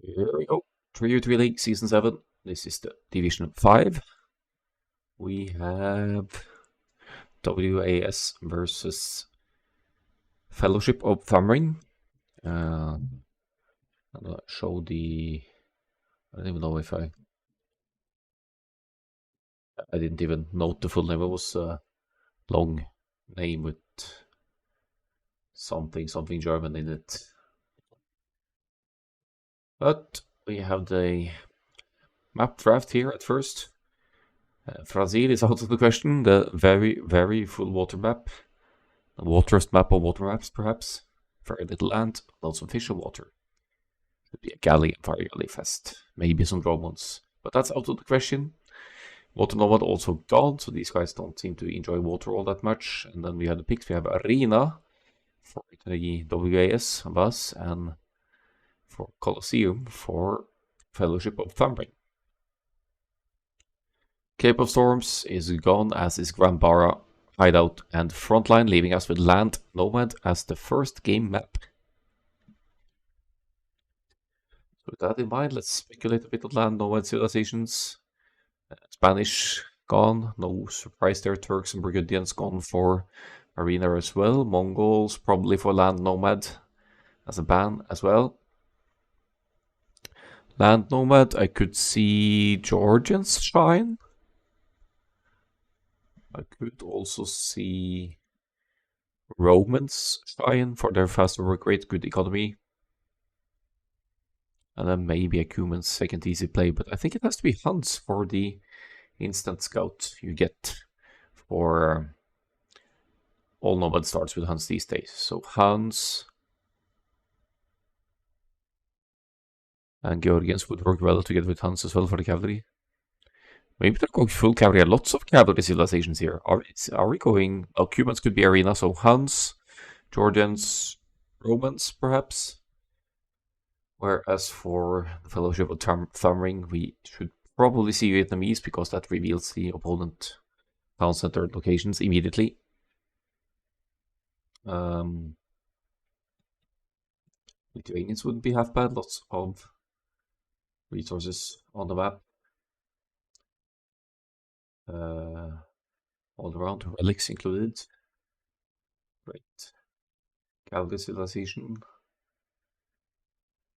Here we go. 3u3 League Season 7. This is the Division 5. We have WAS versus Fellowship of Thumbring. I'm gonna show the... I don't even know if I didn't even note the full name. It was a long name with something German in it. But we have the map draft here at first. Brazil is out of the question. The very, very full water map. The wateriest map of water maps, perhaps. Very little land, lots of fish and water. Could be a galley and fire galley fest. Maybe some draw ones. But that's out of the question. Water Nomad also gone, so these guys don't seem to enjoy water all that much. And then we have the picks. We have Arena for the WAS of us, and for Colosseum for Fellowship of Thumbring. Cape of Storms is gone, as is Grambara, Hideout, and Frontline, leaving us with Land Nomad as the first game map. So with that in mind, let's speculate a bit on Land Nomad civilizations. Spanish gone, no surprise there. Turks and Burgundians gone for Arena as well. Mongols probably for Land Nomad as a ban as well. Land Nomad, I could see Georgians shine. I could also see Romans shine for their faster work rate, good economy. And then maybe Acumen's second easy play, but I think it has to be Huns for the instant scout you get for all Nomad starts with Huns these days. So Huns and Georgians would work well together with Huns as well for the cavalry. Maybe they're going full cavalry. Lots of cavalry civilizations here. Are we going... Oh, Cubans could be Arena, so Huns, Georgians, Romans, perhaps. Whereas for the Fellowship of Thumbring, we should probably see Vietnamese, because that reveals the opponent town center locations immediately. Lithuanians wouldn't be half bad. Lots of resources on the map. All around, relics included. Great. Cavalry civilization.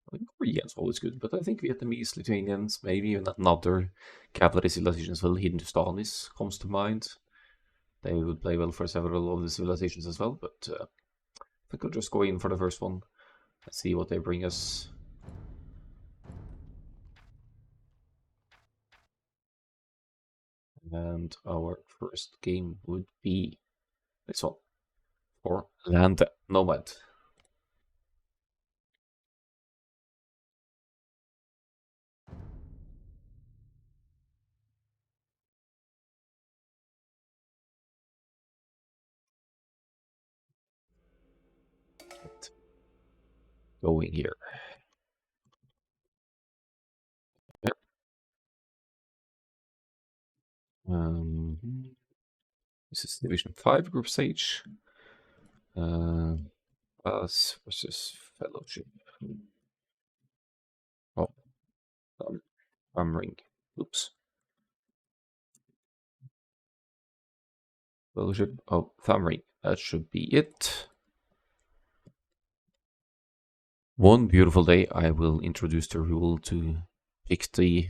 I think Koreans always good, but I think Vietnamese, Lithuanians, maybe even another cavalry civilization as well. Hindustanis comes to mind. They would play well for several of the civilizations as well, but I think I'll just go in for the first one and see what they bring us. And our first game would be this one, for Land Nomad. Going here. Yep. This is Division 5 group stage. Us versus Fellowship. Oh, Thumbring. Oops. Fellowship of Thumbring. That should be it. One beautiful day, I will introduce the rule to pick the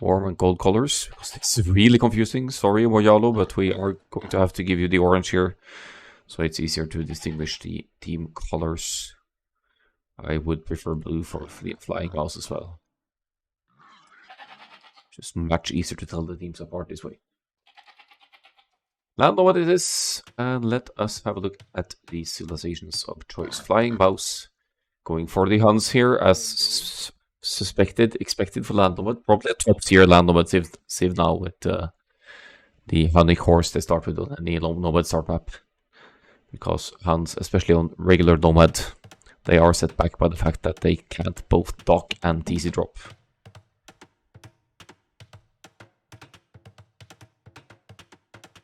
warm and cold colors, because it's really confusing. Sorry, Mojalo, but we are going to have to give you the orange here, so it's easier to distinguish the team colors. I would prefer blue for flying mouse as well. Just much easier to tell the teams apart this way. Now know what it is, and let us have a look at the civilizations of choice. Flying mouse, going for the Huns here, as expected for Land Nomad. Probably a top tier Land Nomad civ now with the Hunnic horse they start with on any Nomad start map. Because Huns, especially on regular Nomad, they are set back by the fact that they can't both dock and TC drop.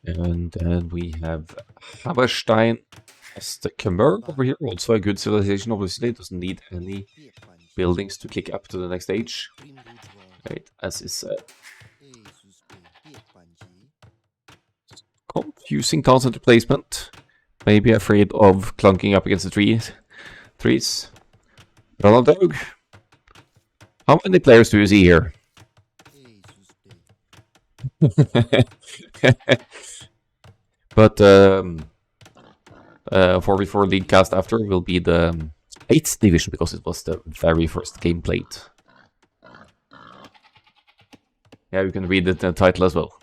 And then we have Hammerstein as the Khmer over here. Also a good civilization, obviously. It doesn't need any buildings to click up to the next stage. Right, as is confusing town center placement. Maybe afraid of clunking up against the trees. Ronald Dog. How many players do you see here? But 4v4 league cast after will be the 8th division because it was the very first game played. Yeah, you can read the title as well.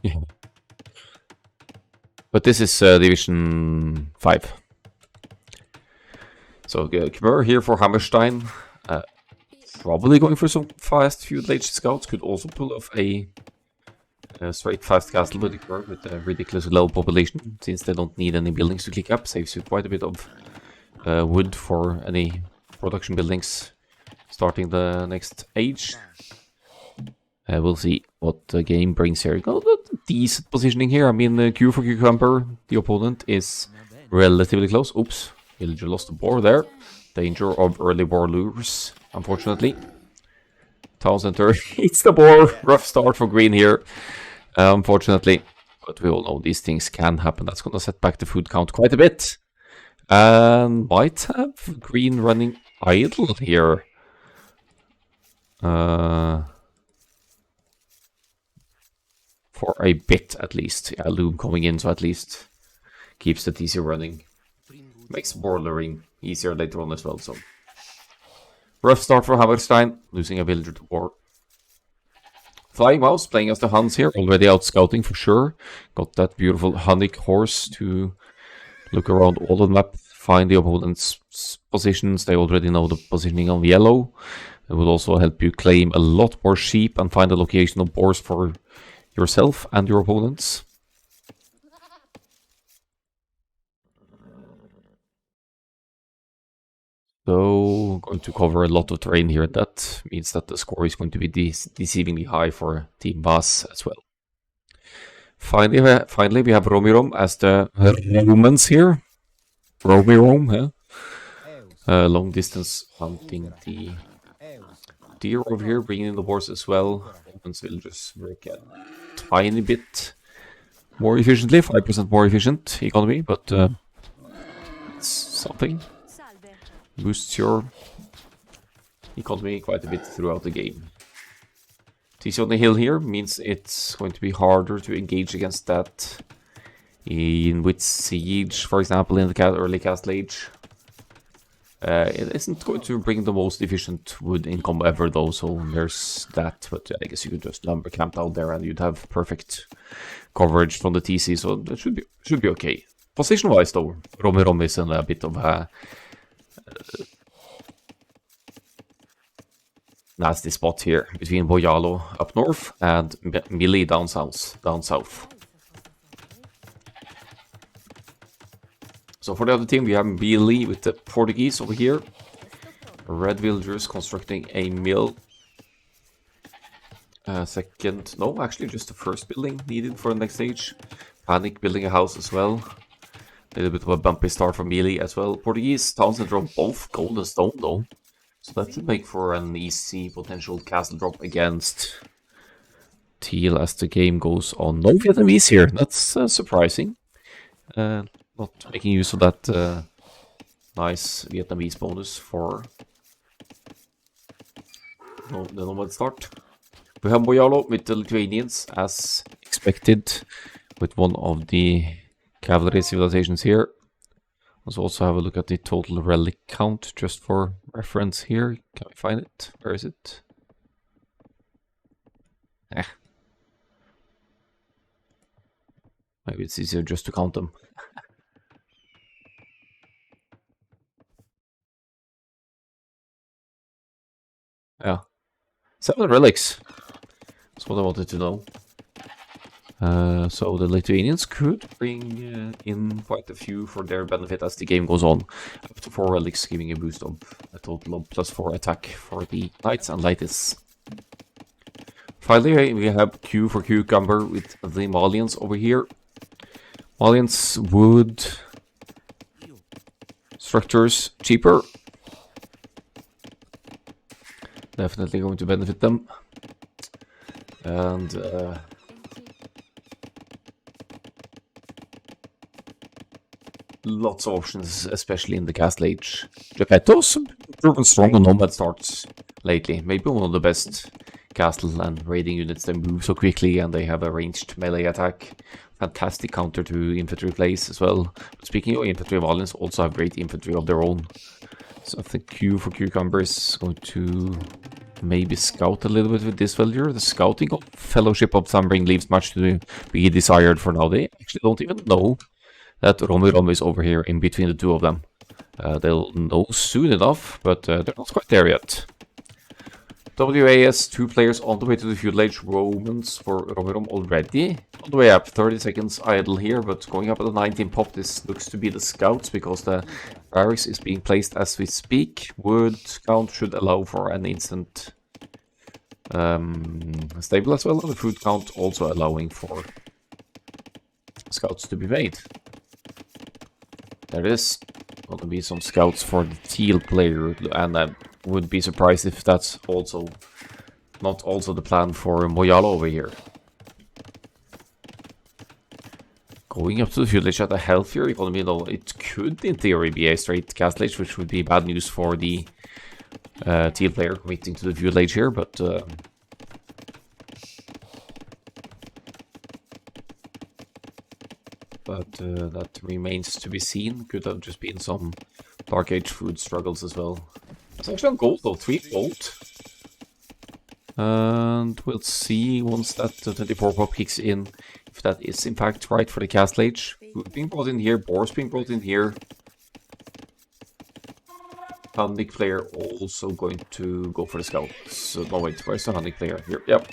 Yeah. But this is Division 5. So Khmer here for Hammerstein. Probably going for some fast feudal age scouts. Could also pull off a straight fast castle with Khmer with a ridiculously low population. Since they don't need any buildings to click up. Saves you quite a bit of wood for any production buildings starting the next age. We'll see what the game brings here. Got a decent positioning here. I mean, Q for Cucumber, the opponent is relatively close. Oops, Villager lost the boar there. Danger of early boar lures, unfortunately. Town center hits the boar. Rough start for green here, unfortunately. But we all know these things can happen. That's going to set back the food count quite a bit. And might have green running idle here. For a bit, at least. Yeah, loom coming in, so at least keeps the TC running. Makes bordering easier later on as well, so. Rough start for Hammerstein, losing a villager to war. Flying Mouse playing as the Huns here, already out scouting for sure. Got that beautiful Hunnic horse to look around all the map, find the opponent's positions. They already know the positioning of yellow. It will also help you claim a lot more sheep and find the location of boars for yourself and your opponents. So, going to cover a lot of terrain here. That means that the score is going to be deceivingly high for Team Vas as well. Finally, we have Romirom as the Romans here. Romirom, yeah. Long distance hunting the deer over here, bringing in the horse as well. Romans will just work a tiny bit more efficiently, 5% more efficient economy, but it's something. Boosts your economy quite a bit throughout the game. TC on the hill here means it's going to be harder to engage against that with siege, for example, in the early castle age. It isn't going to bring the most efficient wood income ever though, so there's that, but I guess you could just lumber camp out there and you'd have perfect coverage from the TC, so that should be okay. Position wise though, Romirom is in a bit of a nasty spot here between Boyalo up north and Mili down south. So for the other team, we have Mili with the Portuguese over here. Red villagers constructing a mill. Second, no, actually just the first building needed for the next stage. Panic building a house as well. A little bit of a bumpy start for Mili as well. Portuguese town center on both gold and stone though. So that should make for an easy potential castle drop against Teal as the game goes on. No Vietnamese here, that's surprising. Not making use of that nice Vietnamese bonus for the nomad start. We have Boyalo with the Lithuanians as expected with one of the cavalry civilizations here. Let's also have a look at the total relic count just for reference here. Can we find it? Where is it? Maybe it's easier just to count them. Yeah. 7 relics. That's what I wanted to know. So the Lithuanians could bring in quite a few for their benefit as the game goes on. Up to 4 relics, giving a boost of a total of +4 attack for the knights and lights. Finally, we have Q for Cucumber with the Malians over here. Malians would structures cheaper. Definitely going to benefit them. And lots of options, especially in the Castle Age. Geppetto's proven strong on Nomad starts lately. Maybe one of the best castle and raiding units. They move so quickly and they have a ranged melee attack. Fantastic counter to infantry plays as well. But speaking of infantry, Valiants also have great infantry of their own. So I think Q for Cucumber is going to maybe scout a little bit with this villager. The scouting of Fellowship of Thumbring leaves much to be desired for now. They actually don't even know that Romirom is over here in between the two of them. They'll know soon enough, but they're not quite there yet. WAS, 2 players on the way to the Feudal Age. Romans for Romirom already on the way up. 30 seconds idle here, but going up at the 19 pop. This looks to be the scouts because the barracks is being placed as we speak. Wood count should allow for an instant stable as well, and the food count also allowing for scouts to be made. There is going to be some scouts for the teal player, and I would be surprised if that's also not also the plan for Moyalo over here. Going up to the Feudal Age at a healthier economy, though, it could in theory be a straight Castle Age, which would be bad news for the teal player committing to the Feudal Age here, but that remains to be seen. Could have just been some Dark Age food struggles as well. It's actually on gold though, 3 gold. And we'll see once that 24 pop kicks in, if that is in fact right for the Castle Age. Food being brought in here, boars being brought in here. Hunnic player also going to go for the scouts. No wait, where's the Hunnic player? Here, yep.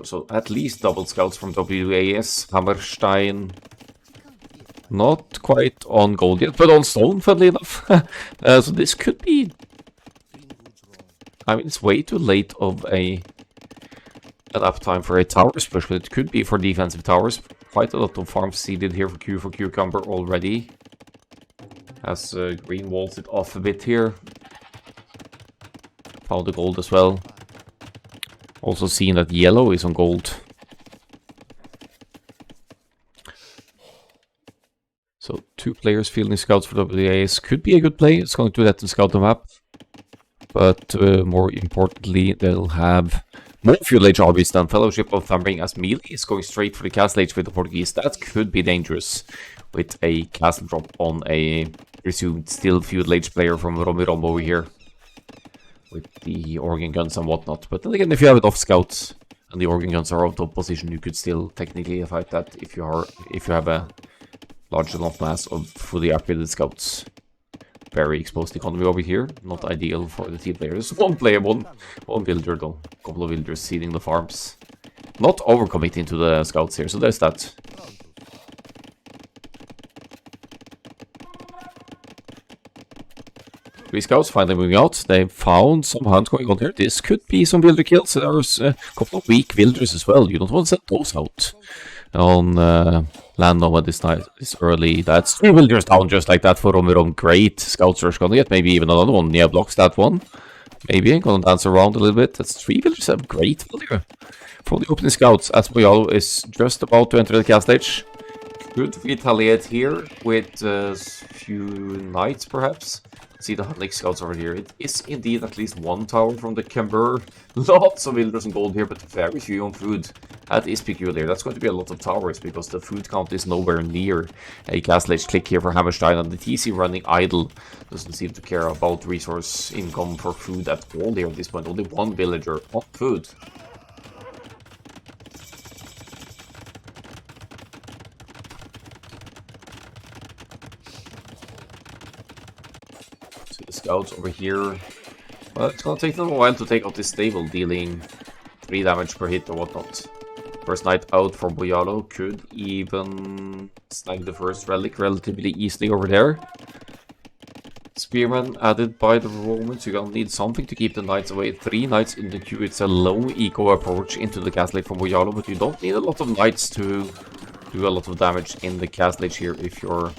So at least double scouts from WAS, Hammerstein. Not quite on gold yet, but on stone, funnily enough. So this could be... I mean, it's way too late of an uptime for a towers push, but it could be for defensive towers. Quite a lot of farms seeded here for Cucumber already. As green walls it off a bit here. Found the gold as well. Also seeing that yellow is on gold. So 2 players fielding scouts for WAS could be a good play. It's going to let them scout the map. But more importantly, they'll have more Feudal Age armies than Fellowship of Thumbring, as melee is going straight for the Castle Age with the Portuguese. That could be dangerous with a castle drop on a presumed still Feudal Age player from Romirom over here. With the organ guns and whatnot. But then again, if you have enough scouts and the organ guns are out of position, you could still technically fight that if you have a large enough mass of fully upgraded scouts. Very exposed economy over here. Not ideal for the team players. One player, one villager though. A couple of villagers seeding the farms. Not overcommitting to the scouts here, so there's that. Three scouts finally moving out. They found some hunt going on here. This could be some villager kills. There's a couple of weak villagers as well. You don't want to send those out on land nomad this night, this early. That's 3 villagers down just like that for Romirom. Great scouts are gonna get maybe even another one. Yeah, blocks that one. Maybe gonna dance around a little bit. That's 3 villagers. Have great villager for the opening scouts as Moyalo is just about to enter the Castle Age. Could retaliate here with a few knights perhaps. See the Hunnic scouts over here. It is indeed at least 1 tower from the Camber. Lots of villagers and gold here, but very few on food. That is peculiar. That's going to be a lot of towers because the food count is nowhere near a Castle Age click here for Hammerstein, and the TC running idle doesn't seem to care about resource income for food at all here at this point. Only 1 villager on food. Scouts over here. Well, it's gonna take them a while to take out this stable, dealing 3 damage per hit or whatnot. First knight out for Moyalo could even snag the first relic relatively easily over there. Spearman added by the Romans. You're gonna need something to keep the knights away. 3 knights in the queue. It's a low eco approach into the Castle Age from Moyalo, but you don't need a lot of knights to do a lot of damage in the Castle Age here if you're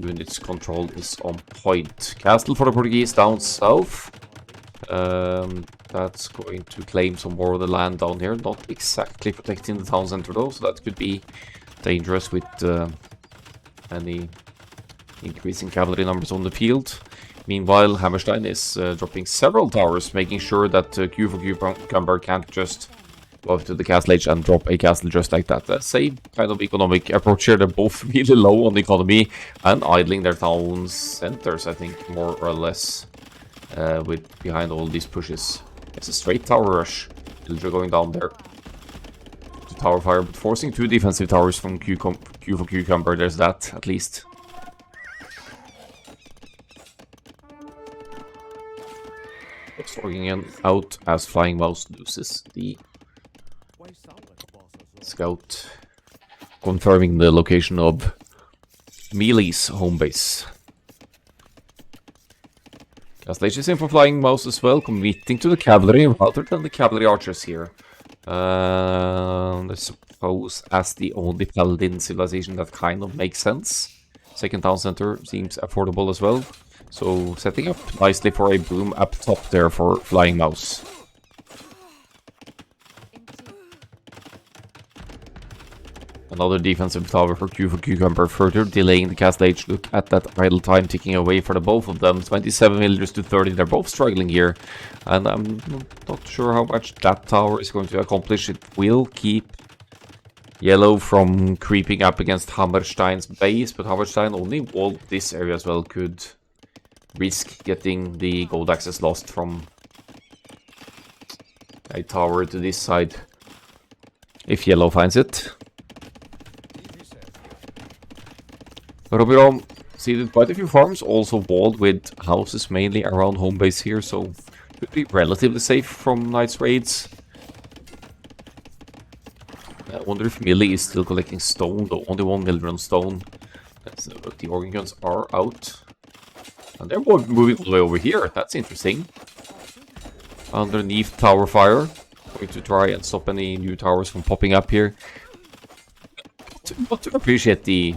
units control is on point. Castle for the Portuguese down south. That's going to claim some more of the land down here. Not exactly protecting the town center though, so that could be dangerous with any increasing cavalry numbers on the field. Meanwhile, Hammerstein is dropping several towers, making sure that Q for Cucumber can't just go up to the castle edge and drop a castle just like that. Same kind of economic approach here. They're both really low on the economy and idling their town centers, I think, more or less, with behind all these pushes. It's a straight tower rush. Villager going down there to tower fire, but forcing 2 defensive towers from Q for Cucumber. There's that, at least. Sorting out as Flying Mouse loses the scout, confirming the location of Mealy's home base. Castle is in for Flying Mouse as well, committing to the cavalry rather than the cavalry archers here. I suppose as the only paladin civilization that kind of makes sense. Second town center seems affordable as well. So setting up nicely for a boom up top there for Flying Mouse. Another defensive tower for Q for Cucumber, further delaying the castle age. Look at that idle time ticking away for the both of them. 27 villagers to 30, they're both struggling here. And I'm not sure how much that tower is going to accomplish. It will keep Yellow from creeping up against Hammerstein's base, but Hammerstein only walled this area as well, could risk getting the gold access lost from a tower to this side if Yellow finds it. Robirom seeded quite a few farms, also walled with houses mainly around home base here, so could be relatively safe from Knight's raids. I wonder if Millie is still collecting stone, though. Only 1 million on stone. The organ guns are out. And they're moving all the way over here. That's interesting. Underneath tower fire. Going to try and stop any new towers from popping up here. Not to appreciate the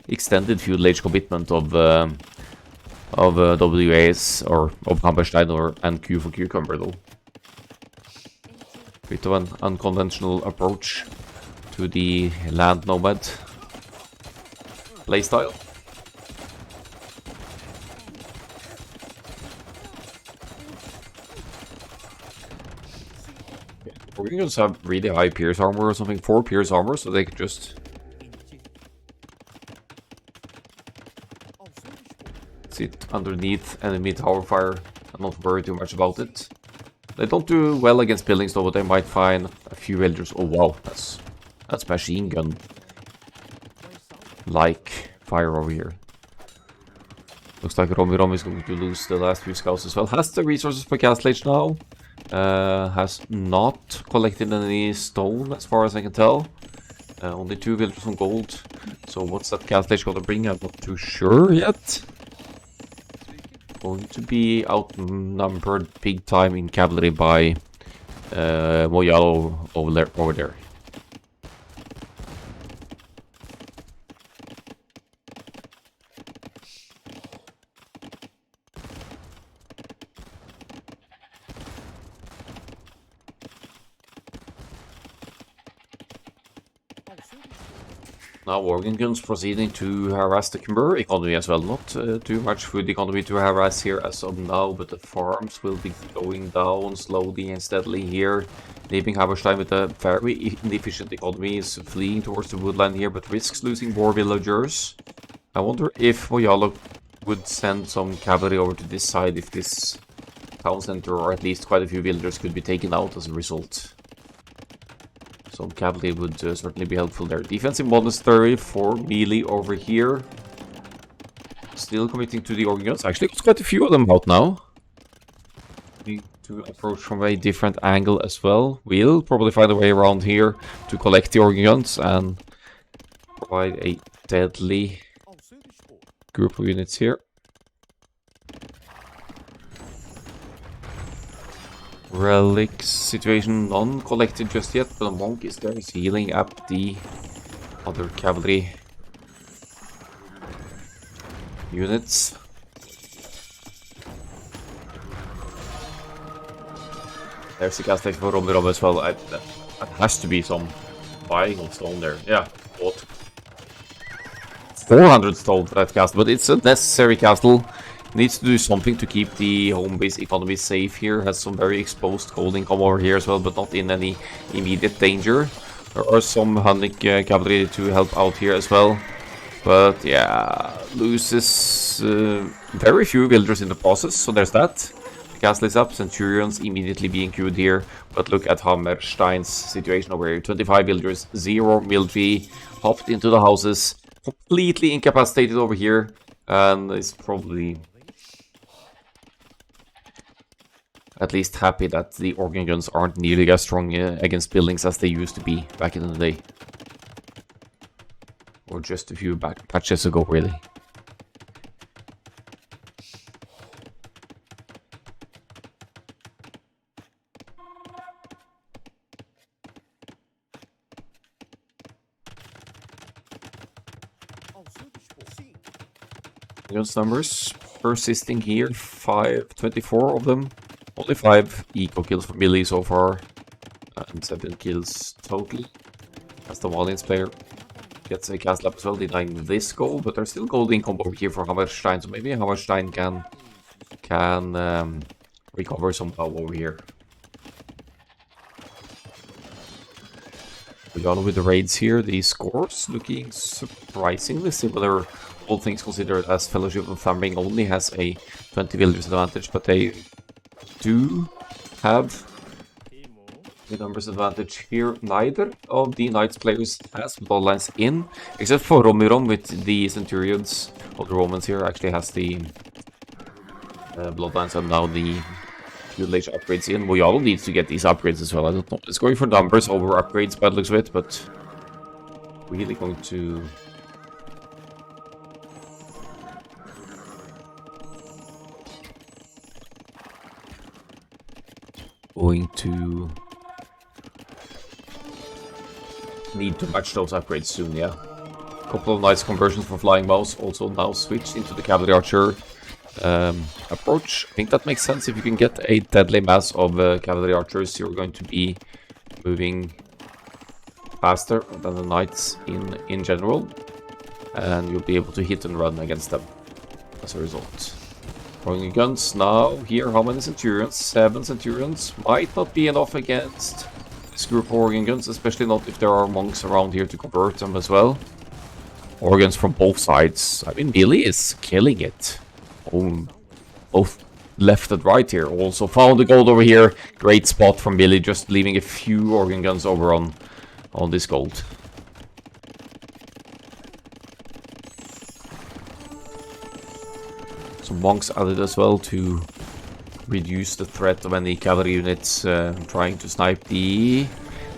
extended feudal age commitment of WAs or of Hammerstein and Q for Cucumber though. Bit of an unconventional approach to the land nomad playstyle. We're going to have really high pierce armor or something, 4 pierce armor, so they can just sit underneath enemy tower fire and not worry too much about it. They don't do well against buildings though, but they might find a few villagers. Oh wow, that's machine gun like fire over here. Looks like Romirom is going to lose the last few scouts as well. Has the resources for Castle Age now. Has not collected any stone as far as I can tell. Only 2 villagers from gold. So what's that Castle Age going to bring? I'm not too sure yet. Going to be outnumbered big time in cavalry by Moyalo over there. Now organ guns proceeding to harass the Kimber economy as well. Not too much food economy to harass here as of now, but the farms will be going down slowly and steadily here. Leaving Hammerstein with a very inefficient economy, is fleeing towards the woodland here, but risks losing more villagers. I wonder if Moyalo would send some cavalry over to this side if this town center, or at least quite a few villagers, could be taken out as a result. Some cavalry would certainly be helpful there. Defensive monastery for melee over here. Still committing to the organ guns. Actually, there's quite a few of them out now. Need to approach from a different angle as well. We'll probably find a way around here to collect the organ guns and provide a deadly group of units here. Relics situation non-collected just yet, but a monk is there, is healing up the other cavalry. units. There's the gas station for Romero as well. That has to be some buying of stone there. Yeah, what? 400 stone for that castle, but it's a necessary castle. Needs to do something to keep the home base economy safe here. Has some very exposed gold income over here as well, but not in any immediate danger. There are some Hunnic cavalry to help out here as well. But yeah, loses very few villagers in the process, so there's that. The castle is up, Centurions immediately being queued here. But look at Hammerstein's situation over here. 25 villagers, 0 military, hopped into the houses, completely incapacitated over here. And is probably at least happy that the organ guns aren't nearly as strong against buildings as they used to be back in the day. Or just a few patches ago, really. Guns numbers persisting here, 24 of them. Only 5 eco kills for melee so far, and 7 kills total. As the Valiance player gets a castle up as well, denying this goal, but there's still gold income over here for Hammerstein, so maybe Hammerstein can recover somehow over here. We got with the raids here, the scores looking surprisingly similar, all things considered, as Fellowship of Thundering only has a 20 villagers advantage, but they do have the numbers advantage here. Neither of the Knights players has bloodlines in, except for Romirom with the Centurions of the Romans here actually has the bloodlines, and now the Feudal Age upgrades in. Moyalo needs to get these upgrades as well. I don't know. It's going for numbers over upgrades by the looks of it, but really going to need to match those upgrades soon, yeah. Couple of nice conversions for Flying Mouse, also now switched into the Cavalry Archer approach. I think that makes sense. If you can get a deadly mass of Cavalry Archers, you're going to be moving faster than the Knights in general, and you'll be able to hit and run against them as a result. Throwing guns now. Here, how many Centurions? 7 Centurions. Might not be enough against this group of organ guns, especially not if there are monks around here to convert them as well. Organs from both sides. I mean, melee is killing it. Both left and right here. Also found the gold over here. Great spot from Billy, just leaving a few organ guns over on this gold. Some monks added as well to reduce the threat of any cavalry units trying to snipe the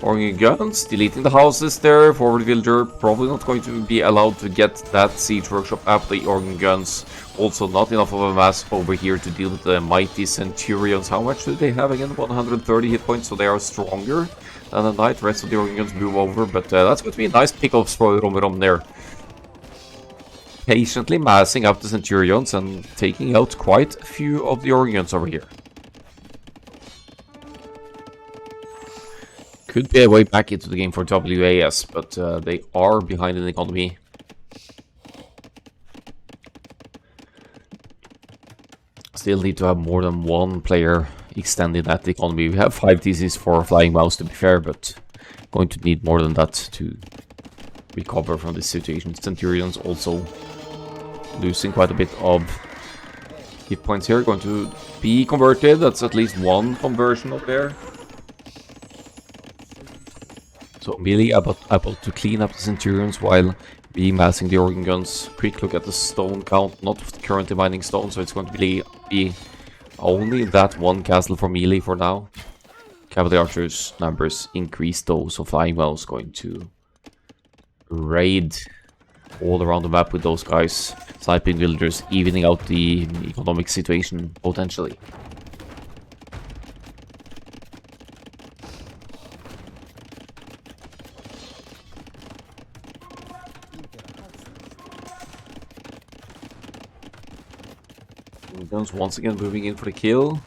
organ guns. Deleting the houses there. Forward villager probably not going to be allowed to get that siege workshop up. The organ guns also not enough of a mass over here to deal with the mighty Centurions. How much do they have again? 130 hit points, so they are stronger than the knight. Rest of the organ guns move over, but that's going to be nice pickups for Romirom there. Patiently massing up the Centurions and taking out quite a few of the organ guns over here. Could be a way back into the game for WAS, but they are behind in the economy. Still need to have more than one player extending that economy. We have 5 TCs for Flying Mouse, to be fair, but going to need more than that to recover from this situation. Centurions also losing quite a bit of hit points here. Going to be converted. That's at least one conversion up there. So melee able to clean up the Centurions while remassing the organ guns. Quick look at the stone count, not currently mining stone, so it's going to be only that one castle for melee for now. Cavalry Archers numbers increased though, so Flying Mouse going to raid all around the map with those guys. Sniping villagers, evening out the economic situation potentially. Guns once again moving in for the kill.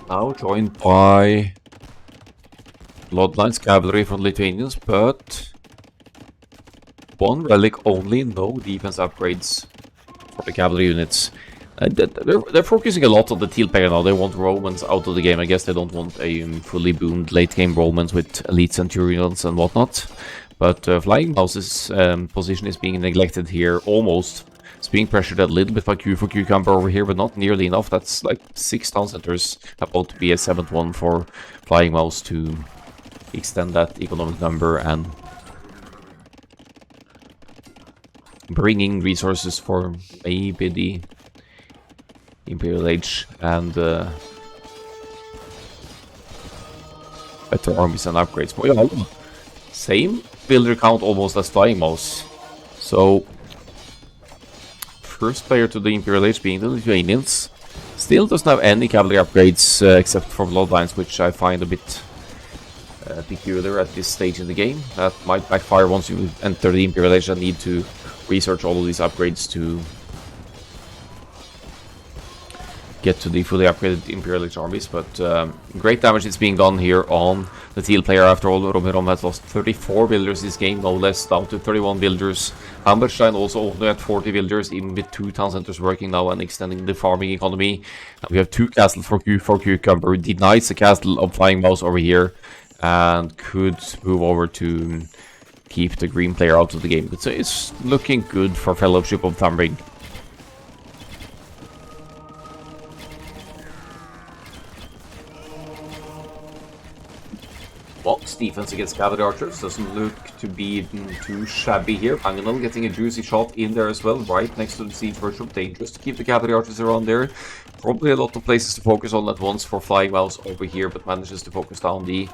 Now joined by Bloodlines Cavalry from Lithuanians, but one relic only, no defense upgrades for the cavalry units. They're focusing a lot on the teal player now. They want Romans out of the game. I guess they don't want a fully boomed late game Romans with elite centurions and whatnot. But Flying Mouse's position is being neglected here almost. It's being pressured a little bit by Q for Cucumber over here, but not nearly enough. That's like 6 town centers, about to be a 7th one for Flying Mouse to extend that economic number and bringing resources for maybe the Imperial Age and better armies and upgrades. But yeah, same builder count almost as Flying Mouse. So first player to the Imperial Age being the Lithuanians. Still doesn't have any cavalry upgrades except for Bloodlines, which I find a bit peculiar at this stage in the game. That might backfire once you enter the Imperial Age and need to research all of these upgrades to get to the fully upgraded Imperial Age armies, but great damage is being done here on the teal player. After all, Romerom has lost 34 builders this game, no less, down to 31 builders. Hammerstein also only at 40 builders, even with 2 town centers working now and extending the farming economy. And we have 2 castles for Cucumber, who denies the castle of Flying Mouse over here, and could move over to keep the green player out of the game. But it's looking good for Fellowship of Thambring. Box defense against cavalry archers doesn't look to be too shabby here. Panganel getting a juicy shot in there as well, right next to the siege workshop. Dangerous to keep the cavalry archers around there. Probably a lot of places to focus on at once for Flying Mouse over here, but manages to focus down the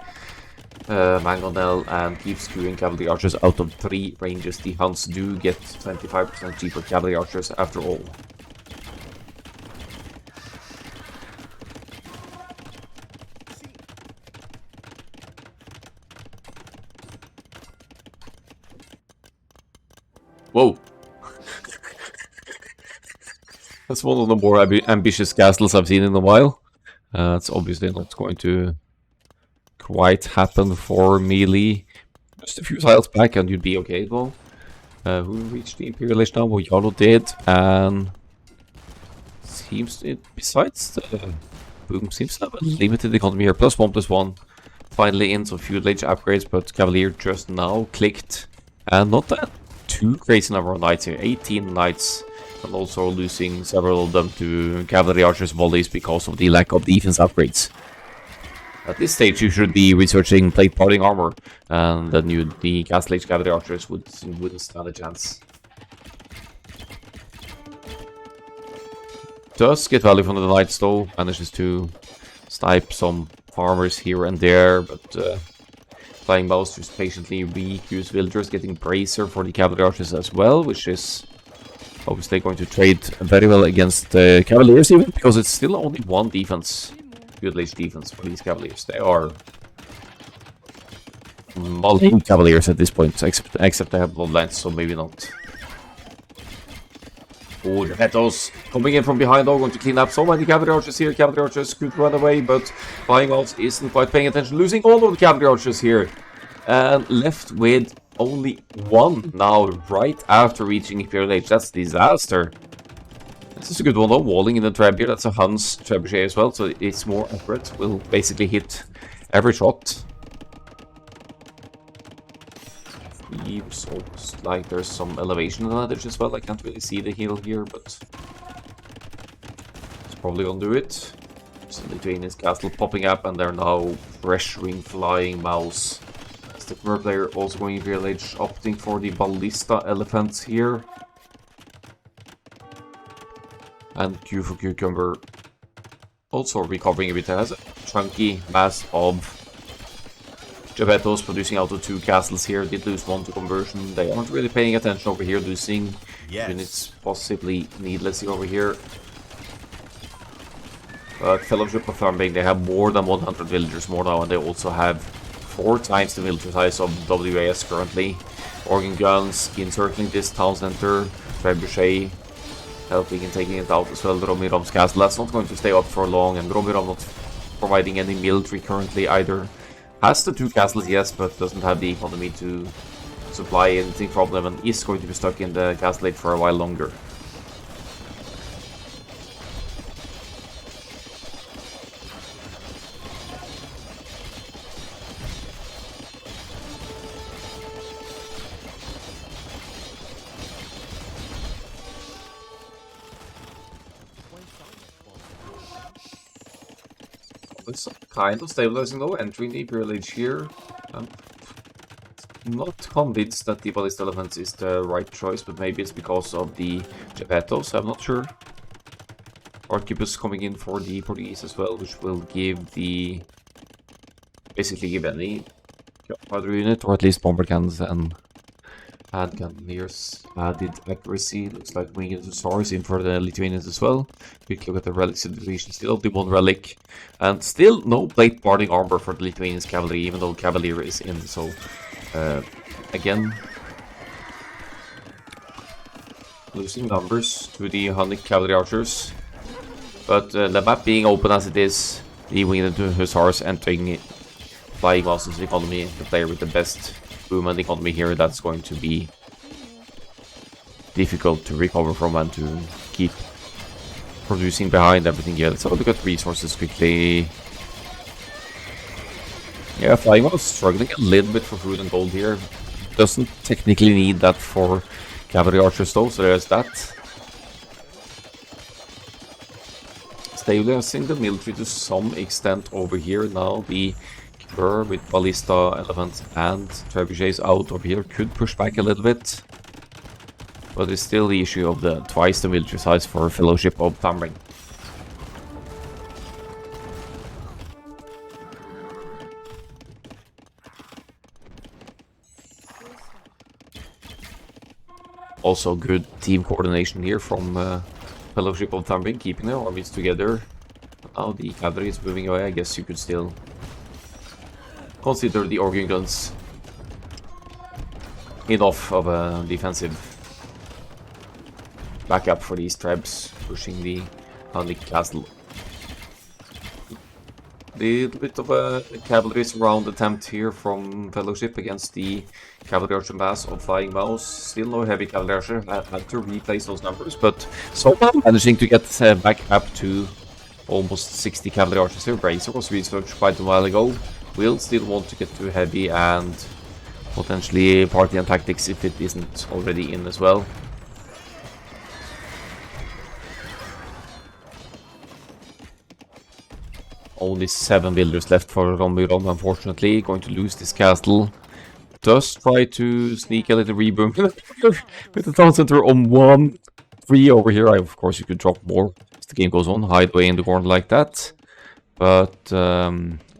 Mangonel and keeps queuing cavalry archers out of 3 ranges. The Huns do get 25% cheaper cavalry archers after all. Whoa! That's one of the more ambitious castles I've seen in a while. It's obviously not going to quite happen for melee. Just a few tiles back and you'd be okay though. Who reached the Imperial Age now? Well, Yalo did, and seems it, besides the boom, seems to have a limited economy here. +1/+1. Finally in some feudal age upgrades, but Cavalier just now clicked. And not that too crazy number of knights here, 18 knights, and also losing several of them to cavalry archers volleys because of the lack of defense upgrades. At this stage you should be researching plate parting armor, and then the Castle Age cavalry archers wouldn't stand a chance. Does get value from the knights though, manages to snipe some farmers here and there, but Flying Mouse just patiently re-queues villagers, getting Bracer for the cavalry archers as well, which is obviously going to trade very well against the Cavaliers even, because it's still only 1 defense, Feudal Age defense for these Cavaliers. They are multi Cavaliers at this point, except they have Bloodlines, so maybe not. Oh, the Petos coming in from behind, though, going to clean up so many cavalry archers here. Cavalry archers could run away, but Flying Mouse isn't quite paying attention, losing all of the cavalry archers here. And left with only 1 now, right after reaching Imperial Age. That's disaster. This is a good one, though. Walling in the Trebuchet, that's a Huns Trebuchet as well, so it's more accurate. Will basically hit every shot. Seems almost like there's some elevation advantage as well. I can't really see the heal here, but it's probably gonna do it. So Lithuanian's castle popping up, and they're now pressuring Flying Mouse. As the Khmer player also going Imperial Age, opting for the Ballista elephants here. And Q for Cucumber also recovering a bit. It has a chunky mass of Geppettos producing out of 2 castles here. Did lose 1 to conversion. They aren't really paying attention over here, losing units possibly needlessly over here. But Fellowship of Thambing, they have more than 100 villagers more now, and they also have 4 times the military size of WAS currently. Organ guns encircling this town center. Trebuchet helping and taking it out as well. Romirom's castle. That's not going to stay up for long, and Romirom not providing any military currently either. Has the 2 castles, yes, but doesn't have the economy to supply anything from them, and is going to be stuck in the castlate for a while longer. It's kind of stabilizing though, entering the Imperial Age here. I'm not convinced that the Ballista Elephants is the right choice, but maybe it's because of the Geppettos, I'm not sure. Arquebus coming in for the Portuguese as well, which will give the... basically give any fighter unit, or at least bomber cannons and handgunners added accuracy. Looks like winged hussars in for the Lithuanians as well. Quick look at the relics of the deletion. Still the 1 relic, and still no plate barding armor for the Lithuanians cavalry, even though cavalier is in. So again, losing numbers to the Hunnic cavalry archers, but the map being open as it is, the winged hussars entering flying Mouse's economy, the player with the best boom and economy here, that's going to be difficult to recover from and to keep producing behind everything else. So look at resources quickly. Yeah, Flying Mouse struggling a little bit for food and gold here. Doesn't technically need that for cavalry archers though, so there's that. Stabilizing the military to some extent over here now. The with Ballista, Elephants and Trebuchets out over here could push back a little bit, but it's still the issue of the twice the military size for Fellowship of Tamring. Also good team coordination here from Fellowship of Tamring, keeping their armies together. Now the cavalry is moving away. I guess you could still consider the organ guns enough of a defensive backup for these trebs pushing the Hunnic castle. A little bit of a cavalry surround attempt here from Fellowship against the cavalry archer mass of Flying Mouse. Still no heavy cavalry archer, had to replace those numbers, but somehow managing to get back up to almost 60 cavalry archers here. Bracer was researched quite a while ago. Will still want to get too heavy and potentially party and tactics if it isn't already in as well. Only 7 builders left for Romirom, unfortunately. Going to lose this castle. Does try to sneak a little reboom with the town center on 1-3 over here. Of course, you could drop more as the game goes on, hide away in the corner like that. But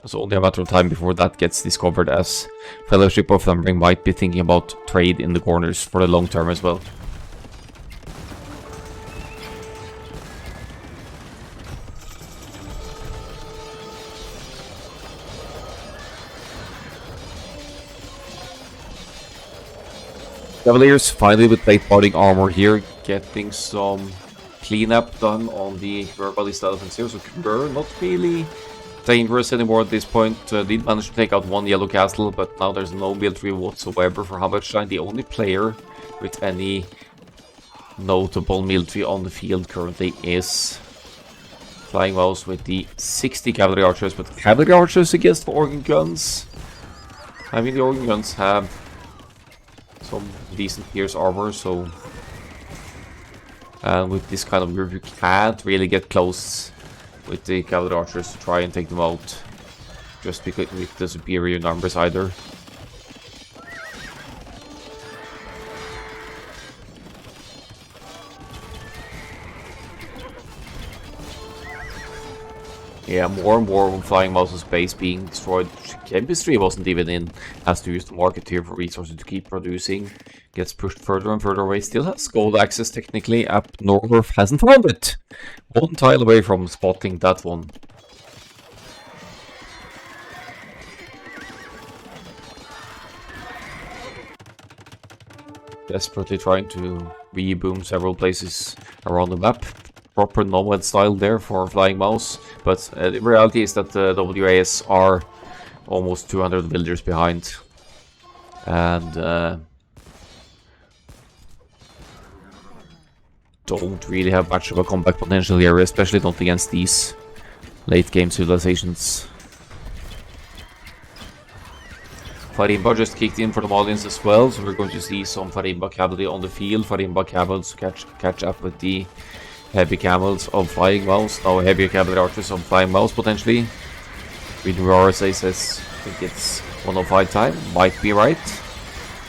it's only a matter of time before that gets discovered, as Fellowship of Tamring might be thinking about trade in the corners for the long term as well. Cavaliers finally with plate barding armor here, getting some cleanup done on the Ballista Elephants here, so Kubur not really dangerous anymore at this point. Did manage to take out 1 yellow castle, but now there's no military whatsoever for Hammerstein. The only player with any notable military on the field currently is Flying Mouse with the 60 cavalry archers, but cavalry archers against the organ guns. I mean, the organ guns have some decent pierce armor, so with this kind of group you can't really get close with the cavalry archers to try and take them out, just because with the superior numbers either. Yeah, more and more when Flying Mouse's base being destroyed. Chemistry wasn't even in, has to use the market here for resources to keep producing. Gets pushed further and further away. Still has gold access technically. Up North hasn't found it. 1 tile away from spotting that one. Desperately trying to reboom several places around the map. Proper nomad style there for Flying Mouse, but the reality is that the WAS are almost 200 villagers behind, and don't really have much of a comeback potential here, especially not against these late game civilizations. Farimba just kicked in for the Malians as well, so we're going to see some Farimba cavalry on the field. Farimba camels catch up with the heavy camels of Flying Mouse. Now heavy cavalry archers of Flying Mouse potentially. Reading RSA says, I think it's 105 time. Might be right.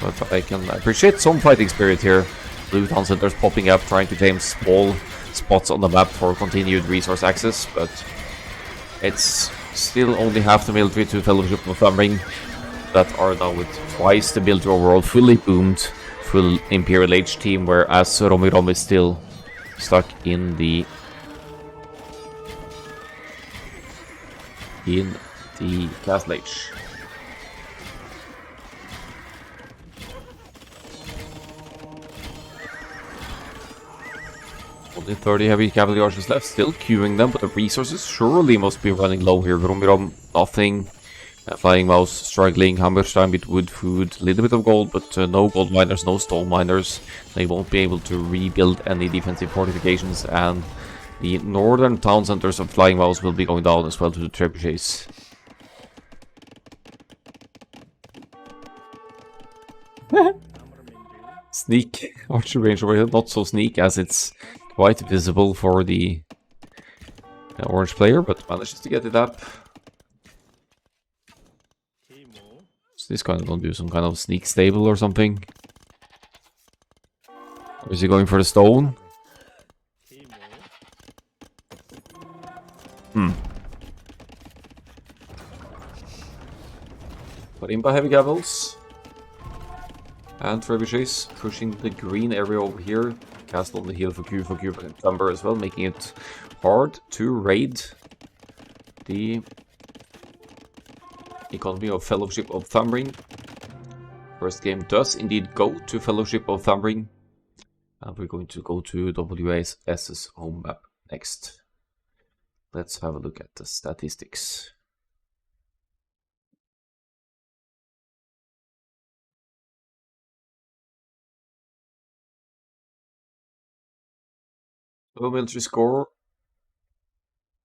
But I can appreciate some fighting spirit here. Blue town centers popping up, trying to claim small spots on the map for continued resource access, but it's still only half the military to Fellowship of Thumbring that are now with twice the military overall, fully boomed, full Imperial Age team, whereas Romirom is still stuck in the Castle Age. Only 30 heavy cavalry archers left, still queuing them, but the resources surely must be running low here. Romirom, nothing. Flying Mouse struggling, Hammerstein with wood, food, a little bit of gold, but no gold miners, no stone miners. They won't be able to rebuild any defensive fortifications, and the northern town centers of Flying Mouse will be going down as well to the trebuchets. Sneak archer range over here, not so sneak as it's quite visible for the orange player, but manages to get it up. So this guy gonna do some kind of sneak stable or something. Or is he going for the stone? Farimba heavy gavels. And trebuchets pushing the green area over here. Castle on the hill for Q and Thumber as well, making it hard to raid the economy of Fellowship of Thumbring. First game does indeed go to Fellowship of Thumbring. And we're going to go to WAS's home map next. Let's have a look at the statistics. Low military score,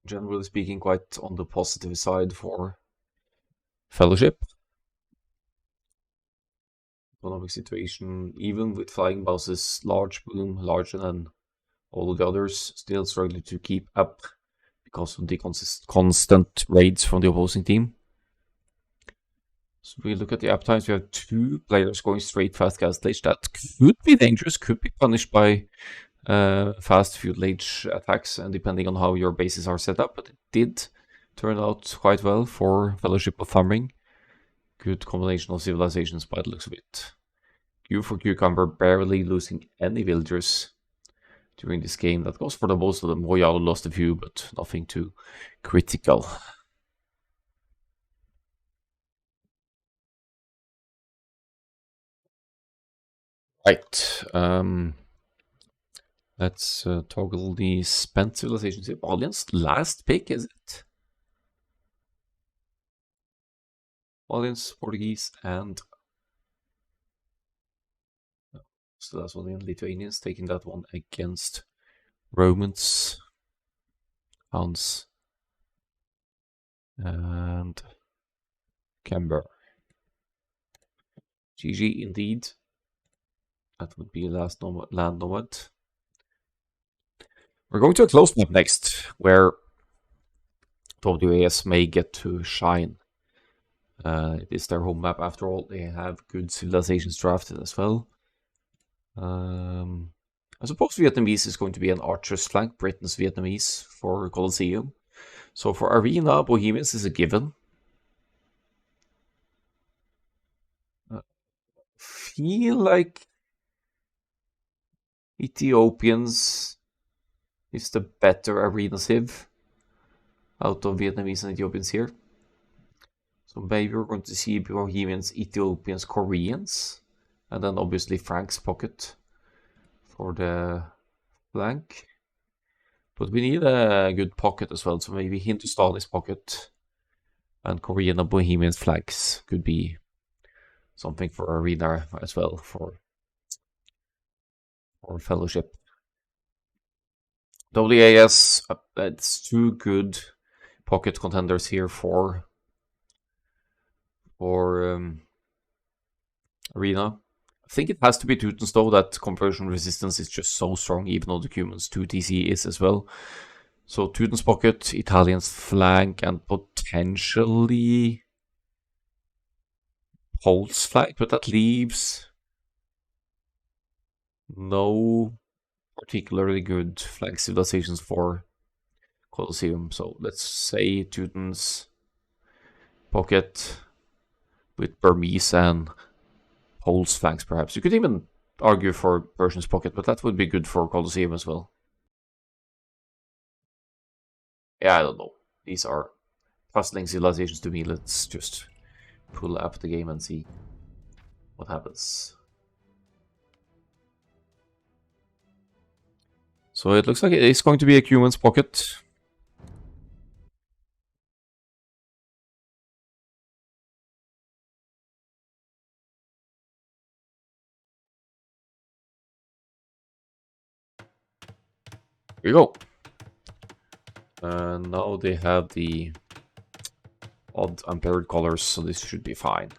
generally speaking, quite on the positive side for Fellowship. Economic situation, even with Flying Mouse's large boom, larger than all of the others, still struggling to keep up because of the constant raids from the opposing team. So we look at the uptimes, we have 2 players going straight fast Castle Age. That could be dangerous, could be punished by fast feudal age attacks, and depending on how your bases are set up, but it did turn out quite well for Fellowship of Thumbring. Good combination of civilizations by the looks of it. Q for Cucumber barely losing any villagers during this game. That goes for the most of them. Royale lost a few, but nothing too critical. Right. Let's toggle the spent civilizations here. Alliance last pick, is it? Alliance, Portuguese, and so that's one in Lithuanians, taking that one against Romans, Huns, and Camber. GG indeed. That would be last land nomad. We're going to a closed map next, where WAS may get to shine. It is their home map after all. They have good civilizations drafted as well. I suppose Vietnamese is going to be an archer's flank, Britain's Vietnamese for Colosseum. So for Arena, Bohemians is a given. Feel like Ethiopians is the better Arena Civ out of Vietnamese and Ethiopians here. So maybe we're going to see Bohemians, Ethiopians, Koreans And then obviously Frank's pocket for the flank. But we need a good pocket as well, so maybe Hindustani's pocket and Korean and Bohemian flanks could be something for Arena as well, for Fellowship. WAS, it's two good pocket contenders here for Arena. I think it has to be Teutons though, that conversion resistance is just so strong, even though the Cuman's 2 TC is as well. So Teuton's pocket, Italian's flank, and potentially Pole's flank, but that leaves no particularly good flank civilizations for Colosseum. So let's say Teuton's pocket with Burmese and Pole's flanks, perhaps. You could even argue for Persian's pocket, but that would be good for Colosseum as well. Yeah, I don't know. These are puzzling civilizations to me. Let's just pull up the game and see what happens. So it looks like it is going to be a Cuman's pocket. Here we go. And now they have the odd unpaired colors, so this should be fine.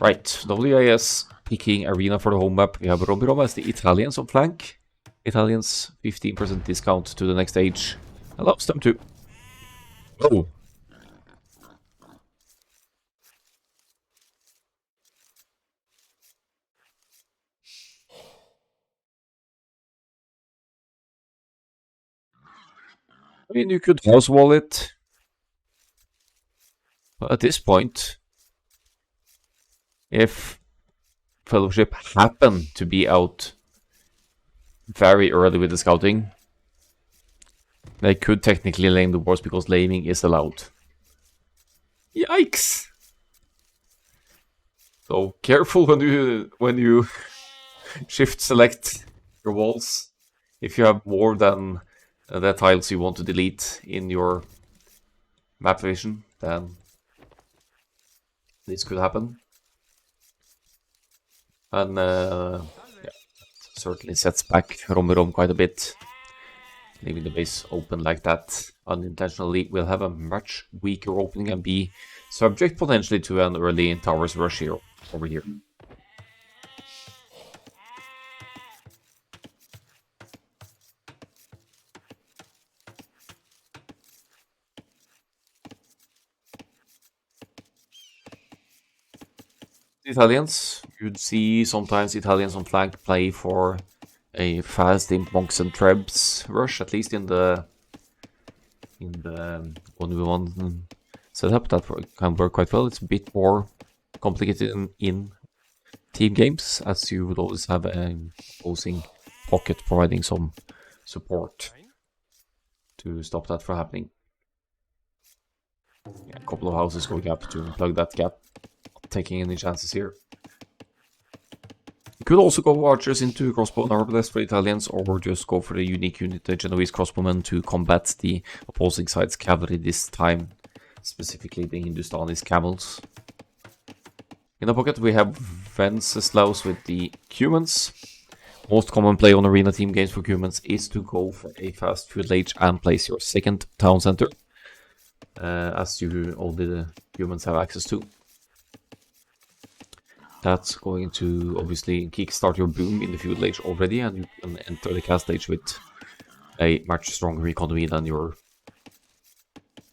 Right, WIS picking Arena for the home map. We have Roma as the Italians on flank. Italians 15% discount to the next stage. Allows them to. Oh. I mean, you could house wall it. But at this point, if Fellowship happen to be out very early with the scouting, they could technically lame the wars because laming is allowed. Yikes! So careful when you shift select your walls. If you have more than the tiles you want to delete in your map vision, then this could happen. And yeah, certainly sets back Romerom quite a bit. Leaving the base open like that unintentionally will have a much weaker opening and be subject potentially to an early towers rush here over here. Italians, you'd see sometimes Italians on flank play for a fast Imp Monks and Trebs rush, at least in the 1v1 setup. That can work quite well. It's a bit more complicated in team games, as you would always have an opposing pocket providing some support to stop that from happening. Yeah, a couple of houses going up to plug that gap. Taking any chances here. You could also go archers into crossbow and arbalest for Italians, or just go for the unique unit, the Genoese crossbowmen, to combat the opposing side's cavalry this time, specifically the Hindustani's camels. In the pocket we have Wenceslaus with the Cumans. Most common play on arena team games for Cumans is to go for a fast feudal age and place your second town center, as you only the Cumans have access to. That's going to obviously kickstart your boom in the feudal age already, and you can enter the cast age with a much stronger economy than your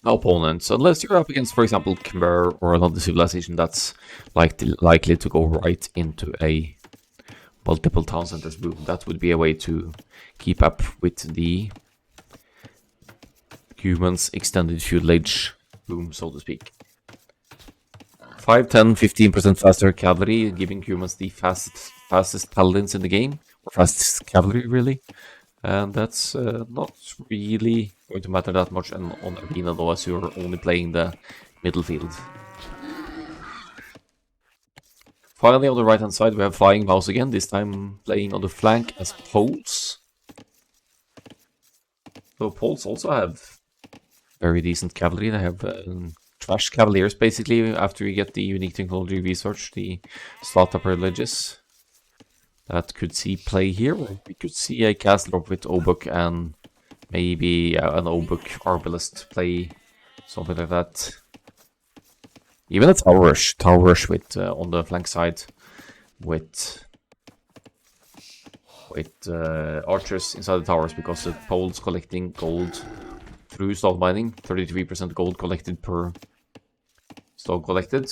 opponents, unless you're up against, for example, Khmer or another civilization that's likely to go right into a multiple town centers boom. That would be a way to keep up with the humans' extended feudal age boom, so to speak. 5, 10, 15% faster cavalry, giving humans the fastest paladins in the game, or fastest cavalry, really. And that's not really going to matter that much on Arena, though, as you're only playing the middle field. Finally, on the right-hand side, we have Flying Mouse again, this time playing on the flank as Poles. So Poles also have very decent cavalry. They have trash cavaliers, basically, after you get the unique technology research, the slaughter privileges. That could see play here. We could see a castle drop with Obuk and maybe an Obuk Arbalest play, something like that. Even a tower rush with on the flank side with archers inside the towers, because the Poles collecting gold through stone mining, 33% gold collected per stone collected.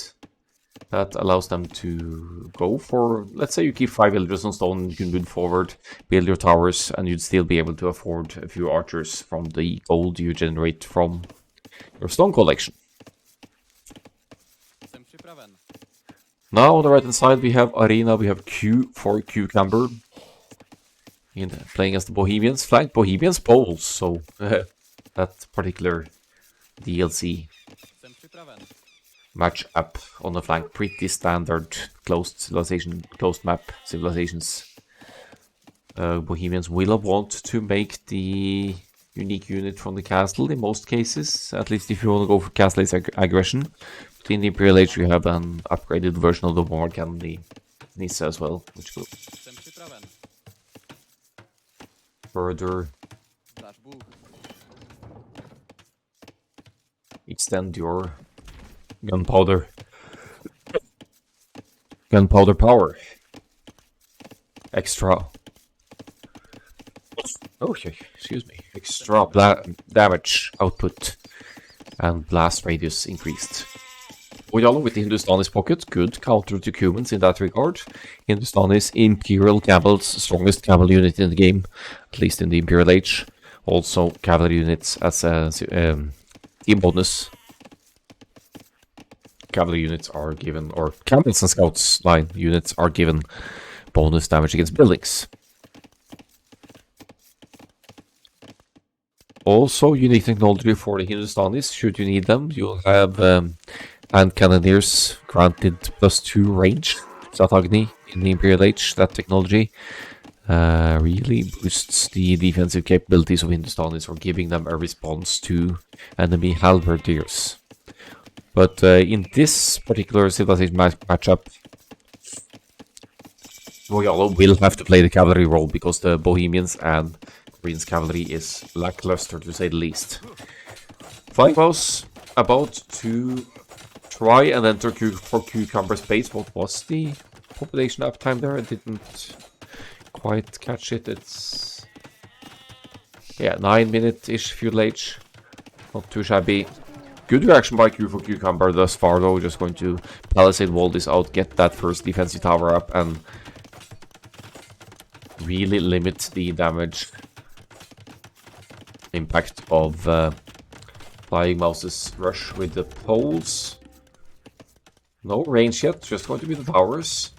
That allows them to go for, let's say you keep 5 villagers on stone, you can move forward, build your towers, and you'd still be able to afford a few archers from the gold you generate from your stone collection. Now on the right hand side we have Arena, we have Q for Cucumber. Playing as the Bohemians, flank Bohemians Poles, so that particular DLC match up on the flank, pretty standard closed civilization, closed map civilizations. Bohemians will want to make the unique unit from the castle in most cases, at least if you want to go for castle aggression. But in the Imperial Age you have an upgraded version of the Bombard Cannon, the Nissa as well, which will further extend your gunpowder power. Extra. Oh, excuse me. Extra damage output and blast radius increased. Oyalo with the Hindustani's pocket, good counter to Cumans in that regard. Hindustani's Imperial Caval's strongest cavalry unit in the game, at least in the Imperial Age. Also cavalry units as a team bonus. Cavalry units are given, or Camels and Scouts line units are given bonus damage against buildings. Also, unique technology for the Hindustanis, should you need them. You'll have hand cannoneers granted +2 range, Satagni, in the Imperial Age. That technology really boosts the defensive capabilities of Hindustanis, or giving them a response to enemy halberdiers. But in this particular civilization matchup, Royalo will have to play the cavalry role, because the Bohemians and Koreans cavalry is lackluster, to say the least. Flying Mouse about to try and enter for Cucumber space. What was the population uptime there? I didn't quite catch it. It's, yeah, 9-minute-ish feudal age. Not too shabby. Good reaction by Q for Cucumber thus far, though. Just going to palisade wall this out, get that first defensive tower up, and really limit the damage impact of Flying Mouse's rush with the poles. No range yet, just going to be the towers.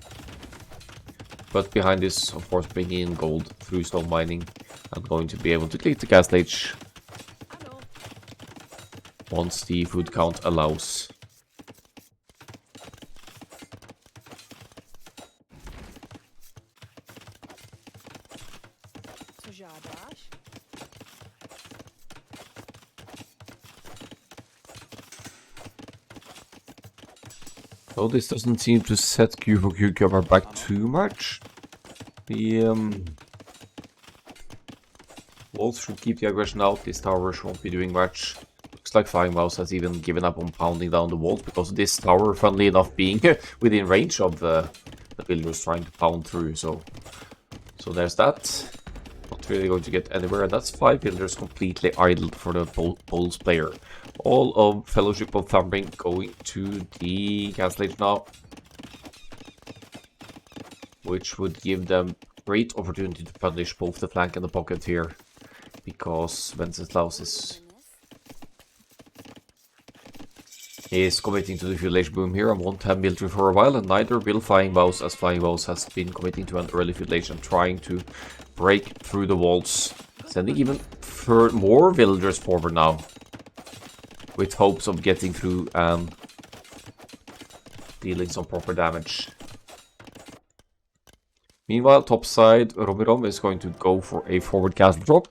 But behind this, of course, bringing in gold through stone mining, and going to be able to click the castle age once the food count allows. So this doesn't seem to set Q for Cucumber back too much. The walls should keep the aggression out. This tower won't be doing much. Looks like Flying Mouse has even given up on pounding down the walls, because this tower, funnily enough, being within range of the builders trying to pound through. So there's that. Not really going to get anywhere, and that's 5 builders completely idled for the Poles player. All of Fellowship of Thumbring going to the castle age now, which would give them great opportunity to punish both the flank and the pocket here, because Wenceslaus is committing to the feudal age boom here and won't have military for a while, and neither will Flying Mouse, as Flying Mouse has been committing to an early feudal age and trying to break through the walls, sending even more villagers forward now, with hopes of getting through and dealing some proper damage. Meanwhile, top side, Romirom is going to go for a forward castle drop.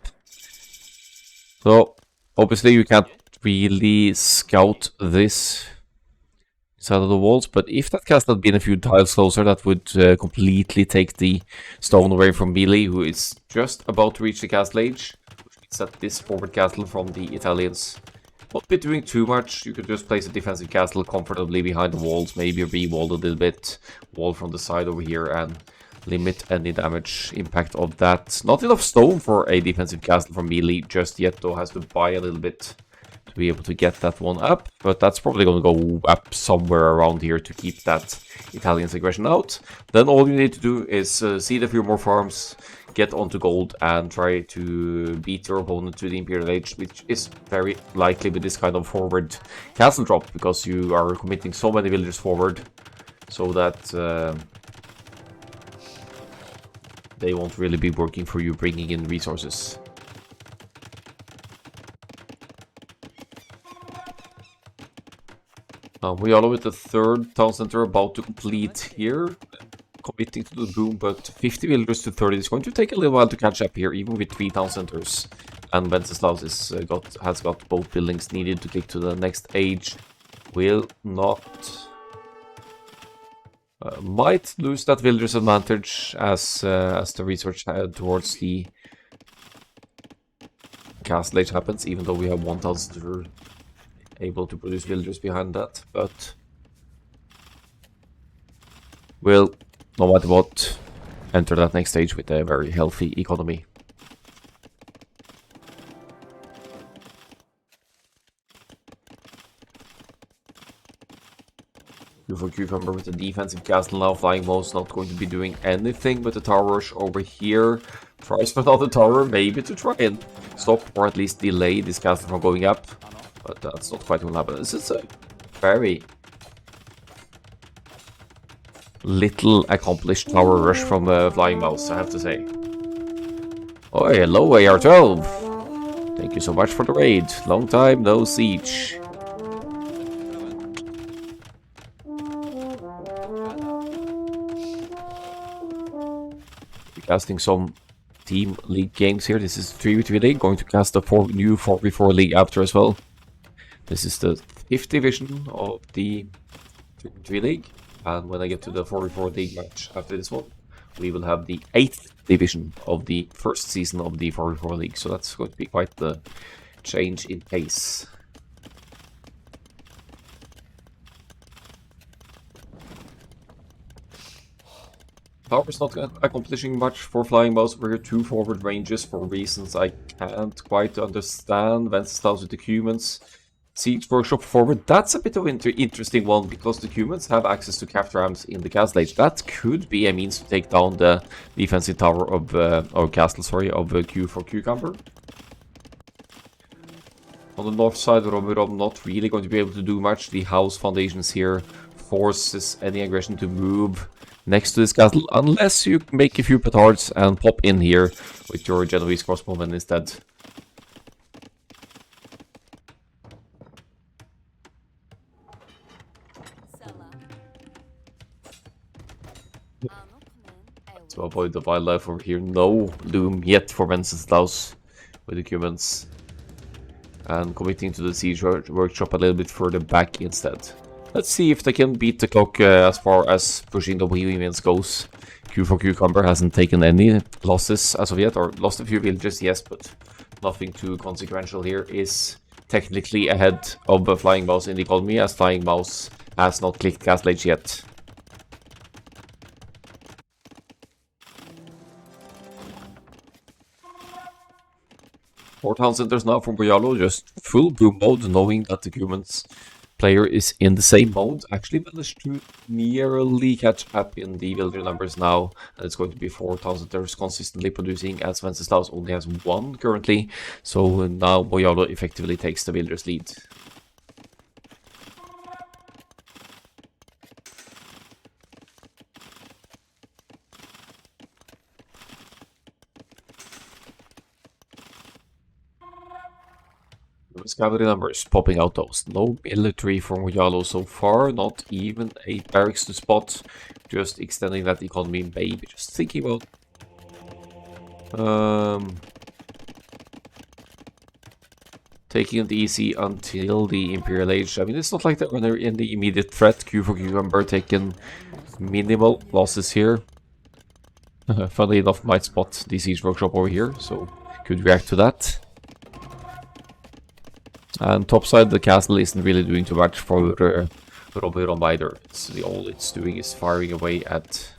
So, obviously you can't really scout this side of the walls, but if that castle had been a few tiles closer, that would completely take the stone away from Billy, who is just about to reach the castle age, which means that this forward castle from the Italians won't be doing too much. You could just place a defensive castle comfortably behind the walls, maybe re-wall a little bit, wall from the side over here, and limit any damage impact of that. Not enough stone for a defensive castle from melee just yet, though. Has to buy a little bit to be able to get that one up, but that's probably going to go up somewhere around here to keep that Italian's aggression out. Then all you need to do is seed a few more farms, get onto gold, and try to beat your opponent to the Imperial Age, which is very likely with this kind of forward castle drop, because you are committing so many villagers forward, so that they won't really be working for you, bringing in resources. We are with the third town center about to complete here, committing to the boom, but 50 villagers to 30 is going to take a little while to catch up here, even with 3 town centers. And Wenceslaus has got both buildings needed to click to the next age. Will not... might lose that villager's advantage as the research towards the castle age happens, even though we have 1 town center able to produce villagers behind that, but will, no matter what, enter that next stage with a very healthy economy. For Cucumber with the defensive castle now, Flying Mouse not going to be doing anything with the tower rush over here. Tries for another tower, maybe to try and stop or at least delay this castle from going up. But that's not quite going to happen. This is a very little accomplished tower rush from Flying Mouse, I have to say. Oh, hello AR12. Thank you so much for the raid. Long time no siege. We're casting some team league games here. This is 3v3 league. Going to cast a new 4v4 league after as well. This is the 5th division of the 3v3 league, and when I get to the 4v4 league match after this one, we will have the 8th division of the first season of the 4v4 league, so that's going to be quite the change in pace. Power's not accomplishing much for Flying Mouse. We're 2 forward ranges for reasons I can't quite understand. Wenceslaus with the humans. Siege Workshop forward, that's a bit of an interesting one, because the humans have access to capture arms in the castle age. That could be a means to take down the defensive tower of, or castle, sorry, of Q for Cucumber. On the north side, Romurom not really going to be able to do much. The house foundations here forces any aggression to move next to this castle, unless you make a few petards and pop in here with your Genoese crossbowmen instead. To avoid the wildlife over here. No loom yet for Wenceslaus with the humans. And committing to the siege workshop a little bit further back instead. Let's see if they can beat the clock as far as pushing the Weavings goes. Q for Cucumber hasn't taken any losses as of yet, or lost a few villages, yes, but nothing too consequential here. Is technically ahead of Flying Mouse in the economy, as Flying Mouse has not clicked Castle Age yet. Four town centers now from Boyalo, just full boom mode, knowing that the humans player is in the same mode. Actually managed to nearly catch up in the villager numbers now, and it's going to be 4 town centers consistently producing, as Wenceslaus only has 1 currently, so now Boyalo effectively takes the villagers lead. Humans cavalry numbers popping out those. No military from Yalo so far, not even a barracks to spot. Just extending that economy, maybe just thinking about taking it easy until the Imperial Age. I mean, it's not like they're in the immediate threat. Q for Cucumber taking minimal losses here. Funnily enough, might spot the Siege Workshop over here, so could react to that. And topside, the castle isn't really doing too much for Robiron either. All it's doing is firing away at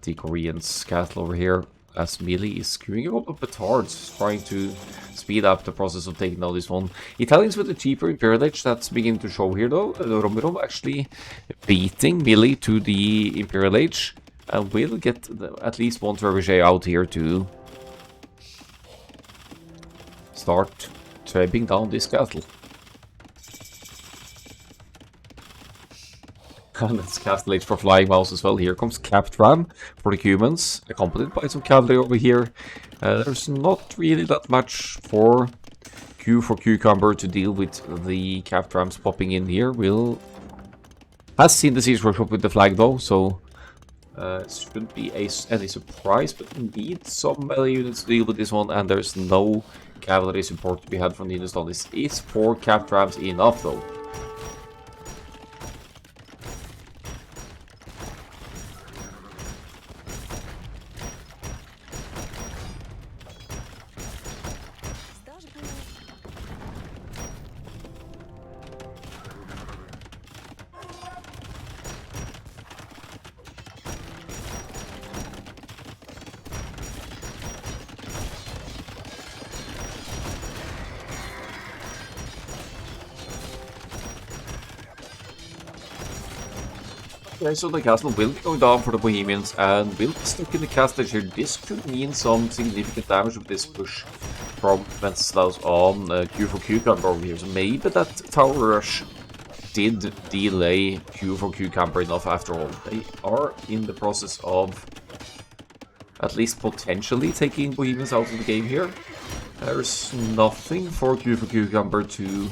the Koreans' castle over here, as melee is skewing a couple of petards, trying to speed up the process of taking down this one. Italians with a cheaper Imperial Age, that's beginning to show here though. Robiron actually beating melee to the Imperial Age, and will get at least one trebuchet out here to start trapping down this castle. And it's Castle Age for Flying Mouse as well. Here comes Capped Ram for the humans, accompanied by some cavalry over here. There's not really that much for Q for Cucumber to deal with the Capped Rams popping in here. Has seen the Siege Workshop with the flag though, so it shouldn't be any surprise, but indeed some melee units to deal with this one, and there's no cavalry support to be had from the Hindustans. Is 4 Capped Rams enough though? Okay, so the castle will be going down for the Bohemians and will be stuck in the castle here. This could mean some significant damage with this push from Wenceslaus on Q for Cucumber over here. So maybe that tower rush did delay Q for Cucumber enough after all. They are in the process of at least potentially taking Bohemians out of the game here. There's nothing for Q for Cucumber to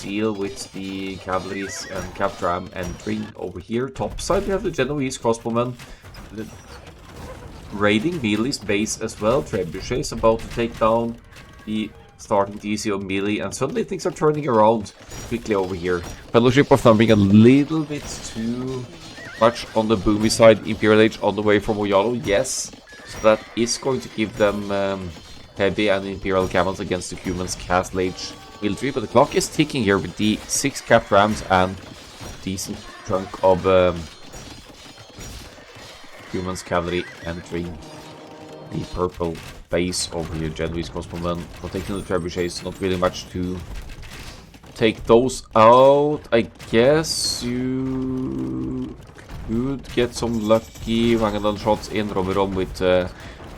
deal with the cavalries and Capped Ram entering over here. Topside we have the Genoese crossbowmen raiding Melee's base as well. Trebuchet is about to take down the starting DC of Melee, and suddenly things are turning around quickly over here. Fellowship of Numbering a little bit too much on the boomy side. Imperial Age on the way from Oyalo, yes. So that is going to give them heavy and Imperial camels against the humans' Castle Age military, but the clock is ticking here with the 6 Capped Rams and decent chunk of humans cavalry entering the purple base over here. Genoese crossbowmen protecting the trebuchets, not really much to take those out. I guess you could get some lucky Wangadal shots in. Robiron with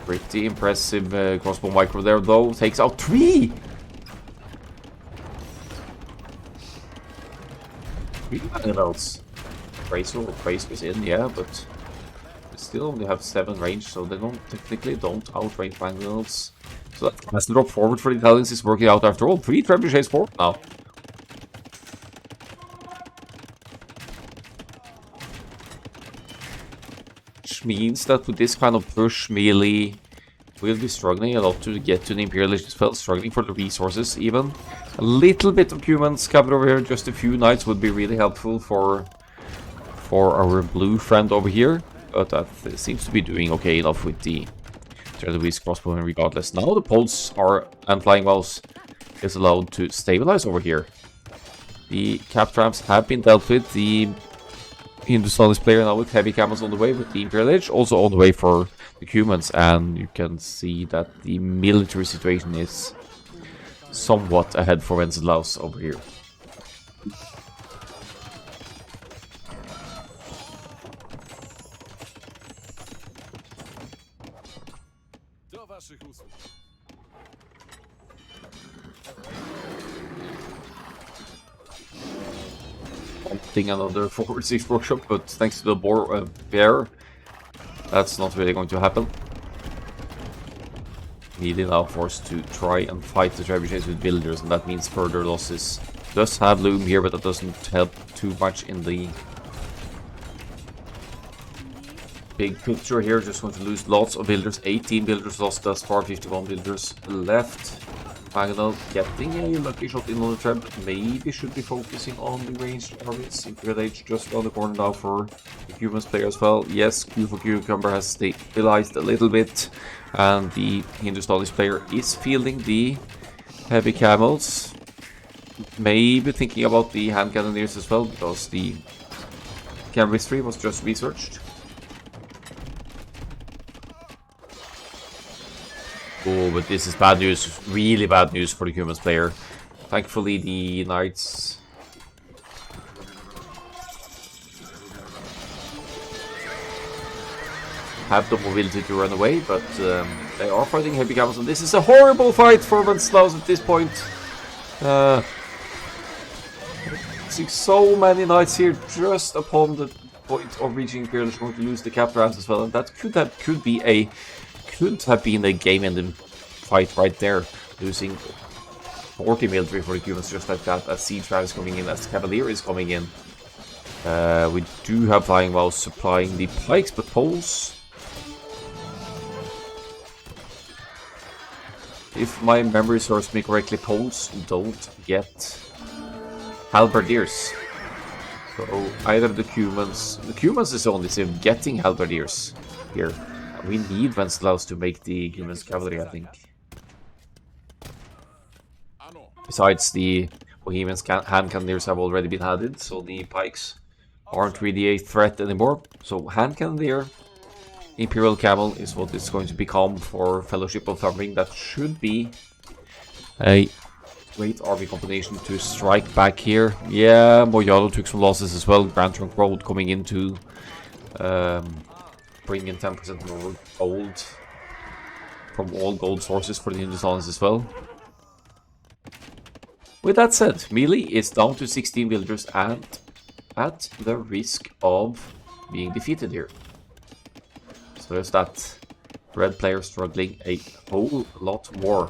pretty impressive crossbow micro there though, takes out 3! Wangadals. Praise was in, yeah, but they still only have 7 range, so they technically don't outrange Wangadals. So that castle drop forward for the Italians is working out after all. 3 trebuchets forward now. Which means that with this kind of push, Melee will be struggling a lot to get to the Imperial Age as well, struggling for the resources even. A little bit of humans covered over here, just a few knights would be really helpful for our blue friend over here. But that seems to be doing okay enough with the Genoese crossbowmen regardless. Now the Poles and Flying Mouse is allowed to stabilize over here. The Capped Rams have been dealt with. The Hindustan player now with heavy camels on the way, with the Imperial Age also on the way for the humans, and you can see that the military situation is somewhat ahead for Wenceslaus over here. Wanting another forward 6 workshop, but thanks to the bear, that's not really going to happen. Nearly now forced to try and fight the trebuchets with villagers, and that means further losses. Does have Loom here, but that doesn't help too much in the big picture here. Just going to lose lots of builders. 18 builders lost thus far, 51 builders left. Magnal getting a lucky shot in on the trap. Maybe should be focusing on the ranged armies. Imperial Age just around the corner now for the humans player as well. Yes, Q for Cucumber has stabilized a little bit. And the Hindustanis player is fielding the heavy camels. Maybe thinking about the hand cannoneers as well, because the chemistry was just researched. Oh, but this is bad news. Really bad news for the humans player. Thankfully, the knights have the mobility to run away, but they are fighting heavy camels, and this is a horrible fight for Wenceslaus at this point. See so many knights here just upon the point of reaching Imperial. Going to lose the capture as well, and that could have been a game-ending fight right there, losing 40 military for the humans just like that, as Siege Ram is coming in, as Cavalier is coming in. We do have Flying Mouse supplying the pikes, but poles, if my memory serves me correctly, poles don't get halberdiers. So either the Cumans is only getting halberdiers here. We need Wenceslaus to make the Cumans cavalry, I think. Besides, the Bohemians hand cannoneers have already been added, so the pikes aren't really a threat anymore. So hand cannoneer, Imperial Camel is what is going to become for Fellowship of Thumbering. That should be a great army combination to strike back here. Yeah, Moyado took some losses as well. Grand Trunk Road coming in to bring in 10% more gold from all gold sources for the Hindustanis as well. With that said, melee is down to 16 villagers and at the risk of being defeated here. So there's that red player struggling a whole lot more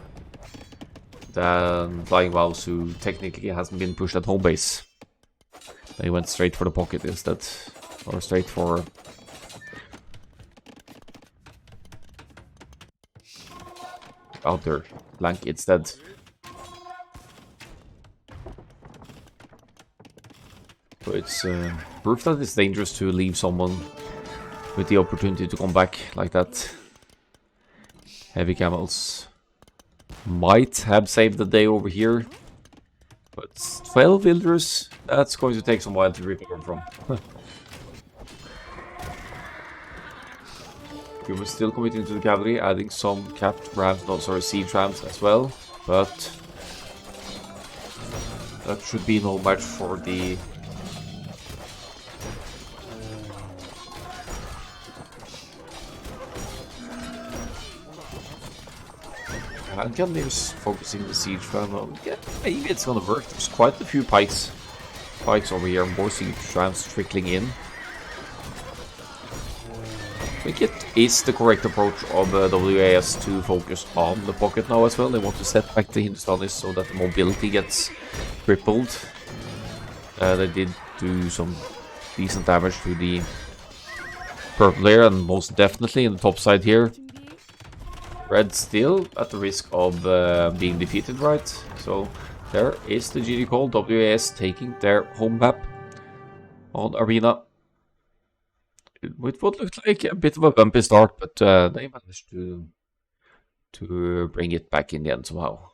than Flying Mouse, who technically hasn't been pushed at home base. They went straight for the pocket instead, or straight for outer flank instead. So it's proof that it's dangerous to leave someone with the opportunity to come back like that. Heavy camels might have saved the day over here, but 12 villagers, that's going to take some while to recover from. Humans still committing to the cavalry, adding some capped rams, no, sorry, siege rams as well, but that should be no match for the hand cannoneers focusing the siege ram. Yeah, maybe it's gonna work. There's quite a few pikes over here, more siege rams trickling in. I think it is the correct approach of WAS to focus on the pocket now as well. They want to set back the Hindustanis so that the mobility gets crippled. They did do some decent damage to the purple layer, and most definitely in the top side here. Red still at the risk of being defeated, right? So there is the GG call. WAS taking their home map on Arena. With what looked like a bit of a bumpy start, but they managed to bring it back in the end somehow.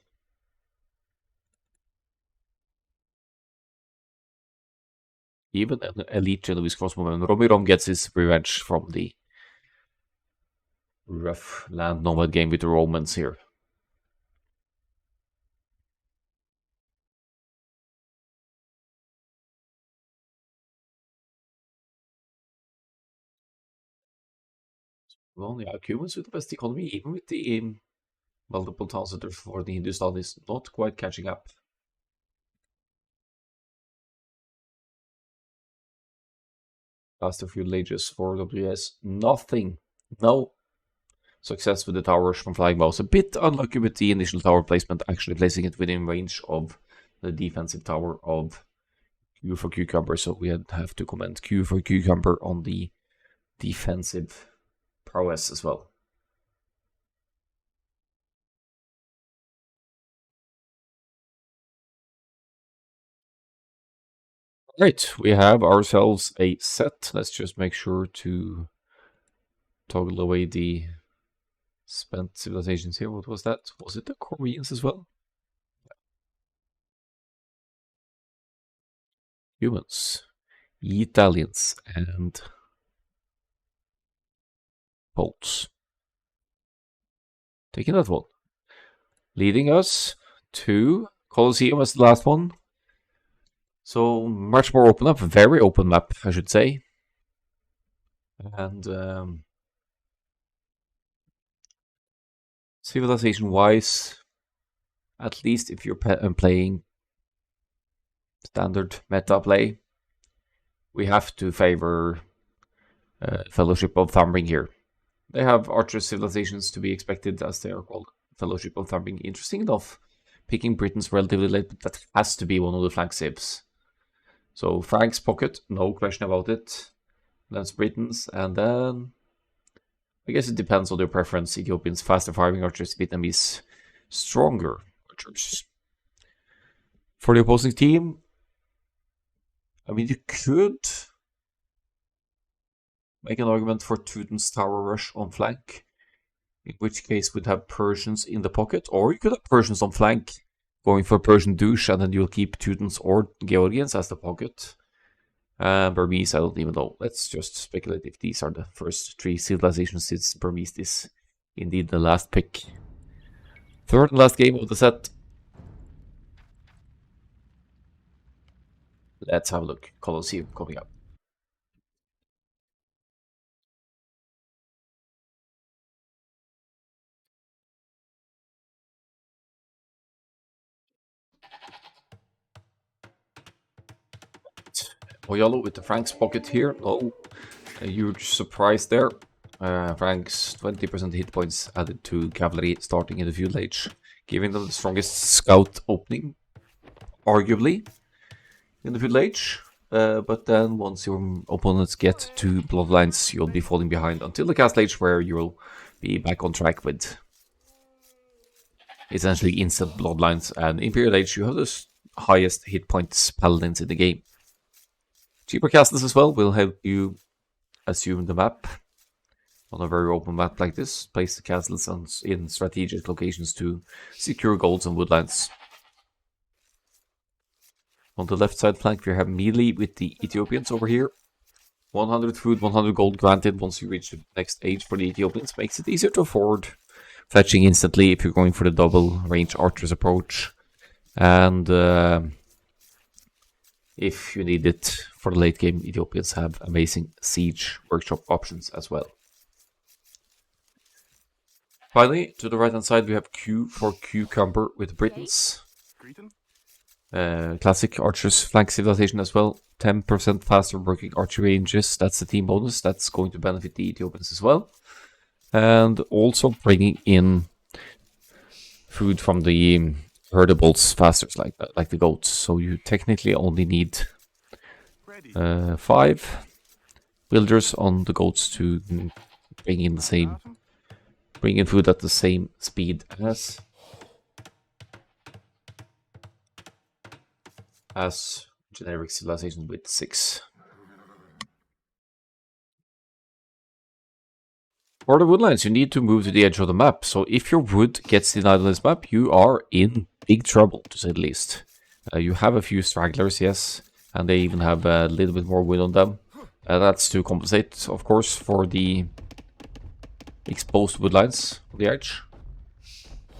Even an elite Genovese crossbowman, Romirom gets his revenge from the rough land nomad game with the Romans here. Well, yeah, Cubans with the best economy, even with the multiple towns that are for the Hindustan, is not quite catching up. Last a few ages for WS, nothing. No success with the towers from flying mouse. A bit unlucky with the initial tower placement, actually placing it within range of the defensive tower of Q for Cucumber. So we have to comment Q for Cucumber on the defensive prowess as well. Right, we have ourselves a set. Let's just make sure to toggle away the spent civilizations here. What was that? Was it the Koreans as well? Humans, Italians, and Poles. Taking that one. Leading us to Colosseum as the last one. So much more open up, very open map, I should say. And civilization-wise, at least if you're playing standard meta play, we have to favor Fellowship of Thumbring here. They have archer civilizations to be expected, as they are called. Fellowship of Thumbring. Interesting enough, picking Britain's relatively late, but that has to be one of the flank civs. So Frank's pocket, no question about it. That's Britain's, and then I guess it depends on your preference. Ethiopians faster firing archers, Vietnamese stronger archers. For the opposing team, I mean, you could make an argument for Teuton's tower rush on flank, in which case we'd have Persians in the pocket, or you could have Persians on flank, going for Persian douche, and then you'll keep Teutons or Georgians as the pocket. Burmese, I don't even know. Let's just speculate if these are the first three civilizations, since Burmese is indeed the last pick. Third and last game of the set. Let's have a look. Colosseum coming up. Oyalo with the Frank's pocket here. No, a huge surprise there. Frank's 20% hit points added to cavalry starting in the feudal age, giving them the strongest scout opening, arguably, in the feudal age. But then once your opponents get to bloodlines, you'll be falling behind until the castle age, where you'll be back on track with essentially instant bloodlines. And imperial age, you have the highest hit points paladins in the game. Cheaper castles as well will help you assume the map on a very open map like this. Place the castles in strategic locations to secure golds and woodlands. On the left side flank, we have melee with the Ethiopians over here. 100 food, 100 gold granted once you reach the next age for the Ethiopians. Makes it easier to afford fetching instantly if you're going for the double range archers approach. And if you need it for the late game, Ethiopians have amazing siege workshop options as well. Finally, to the right hand side, we have Q for Cucumber with Britons. Classic archers flank civilization as well. 10% faster working archery ranges. That's the team bonus. That's going to benefit the Ethiopians as well. And also bringing in food from the herdables faster, like the goats. So you technically only need 5 builders on the goats to bring in food at the same speed as generic civilization with 6. For the woodlands, you need to move to the edge of the map. So if your wood gets denied on this map, you are in big trouble, to say the least. You have a few stragglers, yes, and they even have a little bit more wood on them. That's to compensate, of course, for the exposed woodlines on the edge.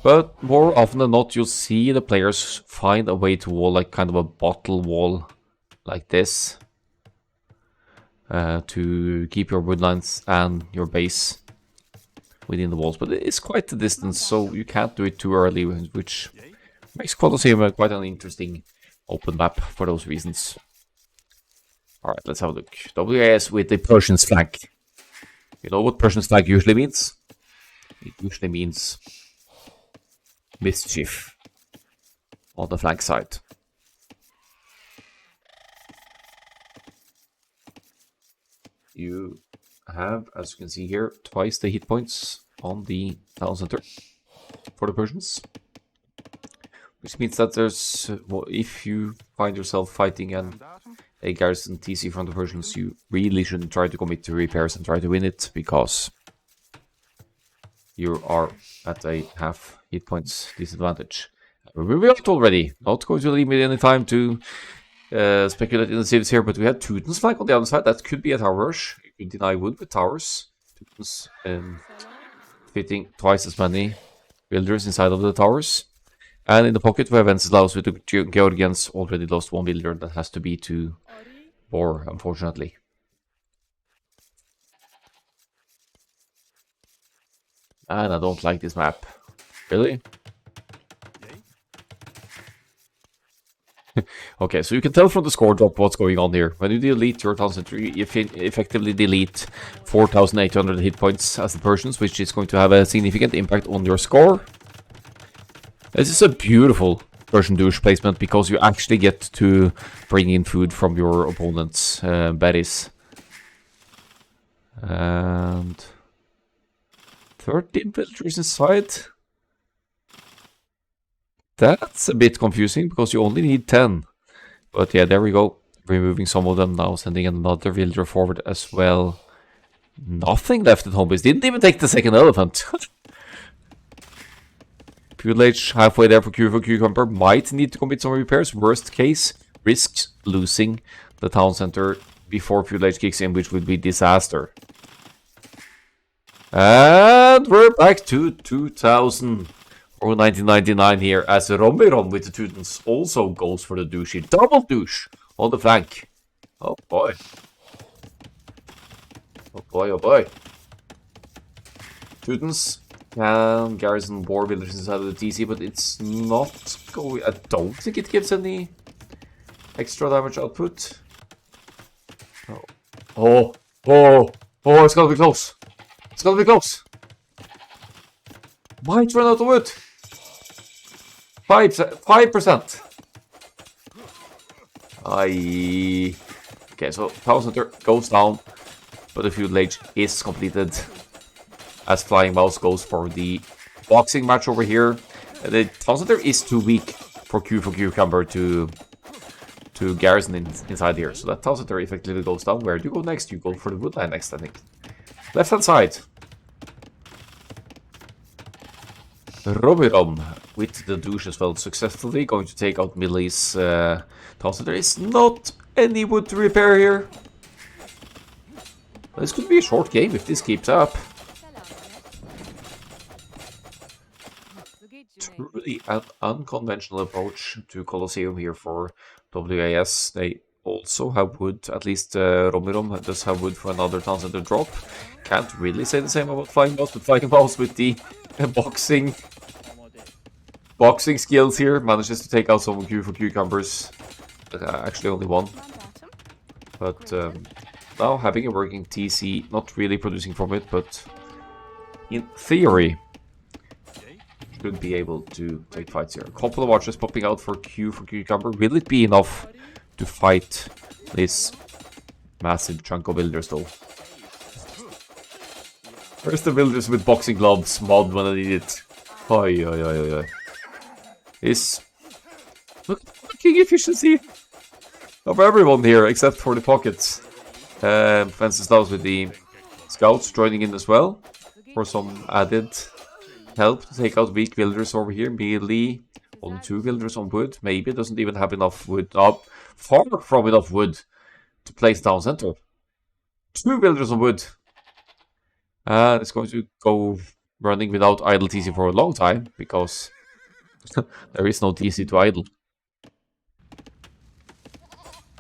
But more often than not, you'll see the players find a way to wall, like kind of a bottle wall like this, to keep your woodlines and your base within the walls. But it's quite a distance, so you can't do it too early, which makes Colosseum quite an interesting open map for those reasons. Alright, let's have a look. WAS with the Persian's flank. You know what Persian's flank usually means? It usually means mischief on the flank side. You have, as you can see here, twice the hit points on the town center for the Persians. Which means that there's, well, if you find yourself fighting a garrison TC from the Persians, you really shouldn't try to commit to repairs and try to win it, because you are at a half hit points disadvantage. We're moving out already. Not going to leave me any time to speculate in the cities here, but we have Teuton's flank on the other side. That could be a tower rush. You could deny wood with towers. Teuton's fitting twice as many builders inside of the towers. And in the pocket we have Wenceslaus with the Georgians already lost one builder. That has to be to Bor, unfortunately. And I don't like this map. Really? Okay, so you can tell from the score drop what's going on here. When you delete your town center, you effectively delete 4,800 hit points as the Persians, which is going to have a significant impact on your score. This is a beautiful Persian douche placement, because you actually get to bring in food from your opponent's berries. And 13 villagers inside. That's a bit confusing, because you only need 10. But yeah, there we go. Removing some of them now, sending another villager forward as well. Nothing left at home base. Didn't even take the second elephant. Pudelage halfway there for Cucumber. Might need to commit some repairs. Worst case, risks losing the town center before Pudelage kicks in, which would be disaster. And we're back to 2000. Or 1999 here, as Romirom with the Teutons also goes for the douche. Double douche on the flank. Oh boy. Oh boy, oh boy. Teutons can garrison war villagers inside of the TC, but it's not going... I don't think it gives any extra damage output. Oh, it's gonna be close. It's gonna be close. Might run out of wood. 5%. Okay, so town center goes down, but the feudalage is completed. As Flying Mouse goes for the boxing match over here. The town center is too weak for Cucumber to garrison inside here. So that town center effectively goes down. Where do you go next? You go for the woodline next, I think. Left hand side. Romirom with the douche as well, successfully going to take out Millie's town center. There is not any wood to repair here. This could be a short game if this keeps up. Truly an unconventional approach to Colosseum here for WAS. They also have wood, at least Romirom does have wood for another town center drop. Can't really say the same about Flying Mouse, but Flying Mouse with the boxing skills here manages to take out some Cucumbers. Actually only one. But now having a working TC, not really producing from it, but in theory should be able to take fights here. A couple of archers popping out for Cucumber. Will it be enough to fight this massive chunk of builders though? Where's the builders with boxing gloves mod when I need it? Oi. Look at the fucking efficiency of everyone here except for the pockets. Wenceslaus with the scouts joining in as well for some added help to take out weak builders over here. Melee, only 2 builders on wood. Maybe doesn't even have enough wood. Far from enough wood to place town center. 2 builders on wood. And it's going to go running without idle TC for a long time, because there is no TC to idle.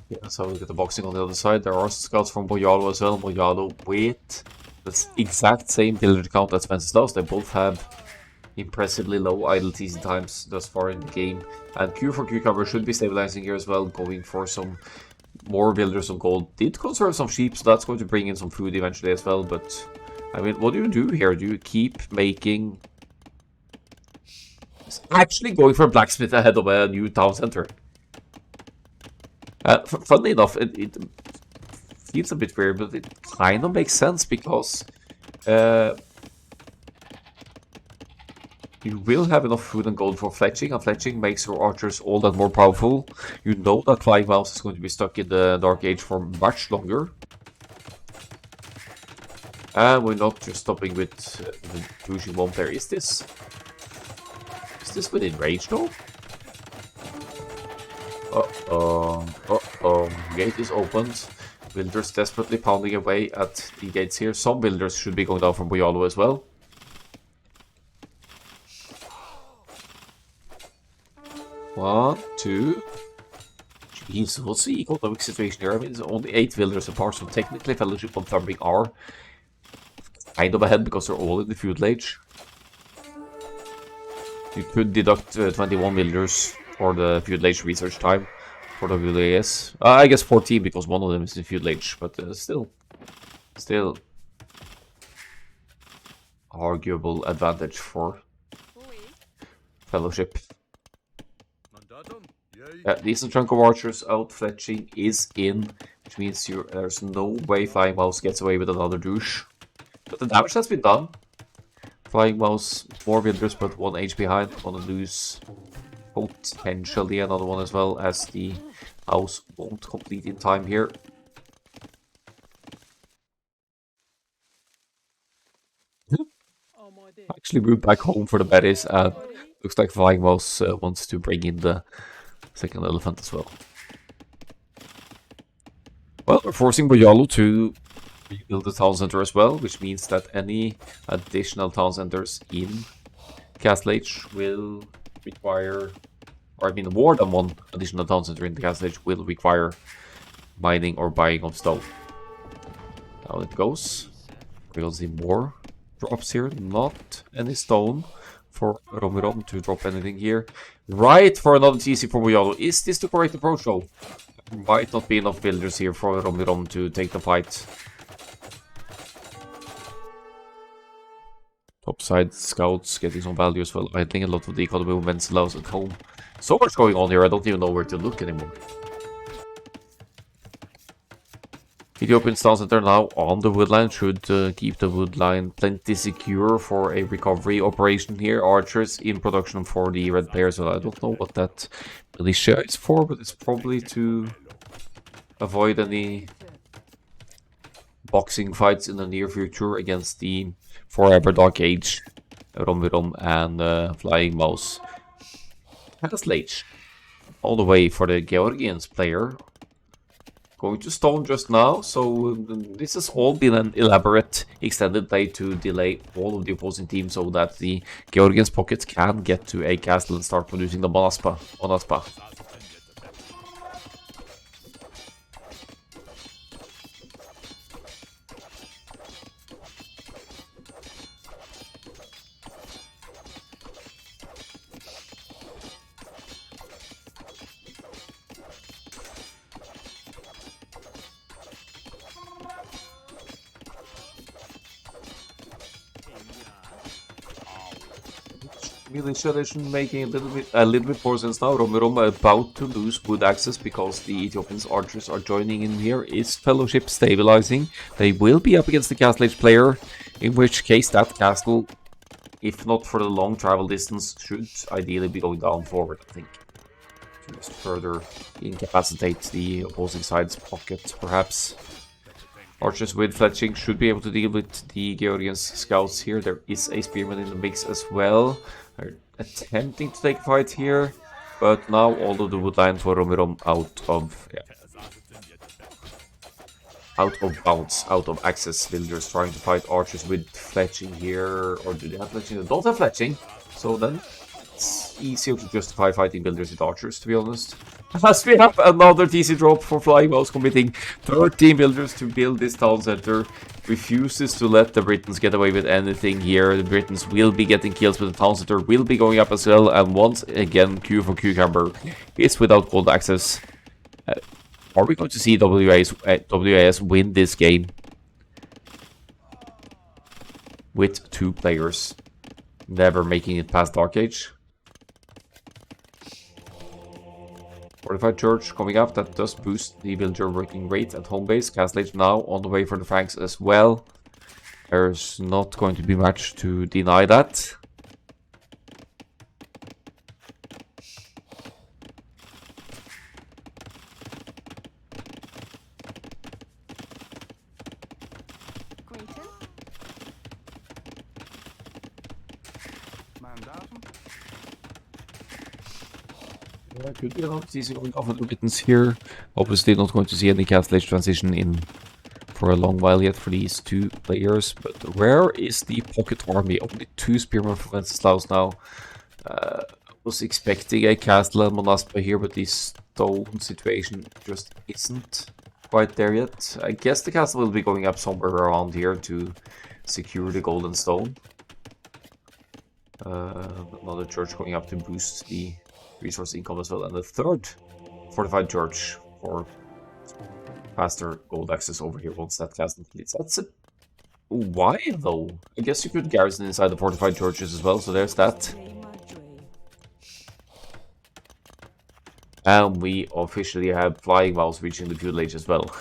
Yeah, so look at the boxing on the other side. There are scouts from Boyalo as well. Boyalo with the exact same villager count as Wenceslaus. They both have impressively low idle TC times thus far in the game. And Q for Cucumber should be stabilizing here as well, going for some more builders of gold. Did conserve some sheep, so that's going to bring in some food eventually as well, but I mean, what do you do here? Do you keep making... It's actually going for a blacksmith ahead of a new town center. Funnily enough, it feels a bit weird, but it kind of makes sense because you will have enough food and gold for fletching, and fletching makes your archers all that more powerful. You know that Flying Mouse is going to be stuck in the Dark Age for much longer. And we're not just stopping with the douching one player. Is this within range though? Gate is opened. Builders desperately pounding away at the gates here. Some builders should be going down from Boyalo as well. One, two. Jeez, what's the economic situation here? I mean, there's only 8 builders apart, so technically Fellowship and Thumbing are kind of ahead because they're all in the feudal age. You could deduct 21 builders for the feudal age research time for the WAS. I guess 14 because one of them is in feudal age, but still arguable advantage for Fellowship. Decent chunk of archers out, fletching is in, which means there's no way Flying Mouse gets away with another douche. But the damage has been done. Flying Mouse, more builders, but 1 age behind. Gonna lose potentially another one as well, as the house won't complete in time here. Actually moved back home for the berries, and looks like Flying Mouse wants to bring in the second elephant as well. Well, we're forcing Boyalo to rebuild the town center as well, which means that any additional town centers in Castle Age will require, or I mean more than one additional town center in the Castle Age will require mining or buying of stone. Down it goes. We'll see more drops here, not any stone for Romirom to drop anything here. Right, for another TC for Boyalo. Is this the correct approach though? There might not be enough builders here for Romirom to take the fight. Topside scouts getting some value as well. I think a lot of the economy movements allows at home. So much going on here, I don't even know where to look anymore. Ethiopian town center now on the woodline should keep the woodline plenty secure for a recovery operation here. Archers in production for the red players, so I don't know what that militia is for, but it's probably to avoid any boxing fights in the near future against the Forever Dark Age, Romirom and Flying Mouse. Castle Age. All the way for the Georgians player. Going to stone just now, so this has all been an elaborate extended play to delay all of the opposing teams so that the Georgians pockets can get to a castle and start producing the Monaspa. Militia making a little bit more sense now. Romirom about to lose wood access because the Ethiopians archers are joining in here. Is Fellowship stabilizing? They will be up against the Castle Age player, in which case that castle, if not for the long travel distance, should ideally be going down forward, I think. Just further incapacitate the opposing side's pocket, perhaps. Archers with fletching should be able to deal with the Georgians scouts here. There is a spearman in the mix as well. They're attempting to take fight here, but now all of the woodline for Romirom out of bounds, out of access. Villagers trying to fight archers with fletching here, or do they have fletching? They don't have fletching, so then it's easier to justify fighting builders with archers, to be honest. As we have another TC drop for Flying Mouse, committing 13 builders to build this town center. Refuses to let the Britons get away with anything here. The Britons will be getting kills, but the town center will be going up as well. And once again, Q for Cucumber is without gold access. Are we going to see WAS win this game? with 2 players, never making it past Dark Age. Fortified Church coming up, that does boost the villager working rate at home base. Castle Age now on the way for the Franks as well. There's not going to be much to deny that. Could be a lot easy going off with the Britons here. Obviously not going to see any Castle Age transition in for a long while yet for these 2 players. But where is the pocket army? Only 2 spearmen for Wenceslaus now. Was expecting a castle and Monaspa here, but the stone situation just isn't quite there yet. I guess the castle will be going up somewhere around here to secure the golden stone. Another church going up to boost the resource income as well, and the 3rd fortified church for faster gold access over here once that castle completes. That's it. Why though? I guess you could garrison inside the fortified churches as well, so there's that. And we officially have flying mouse reaching the feudal age as well.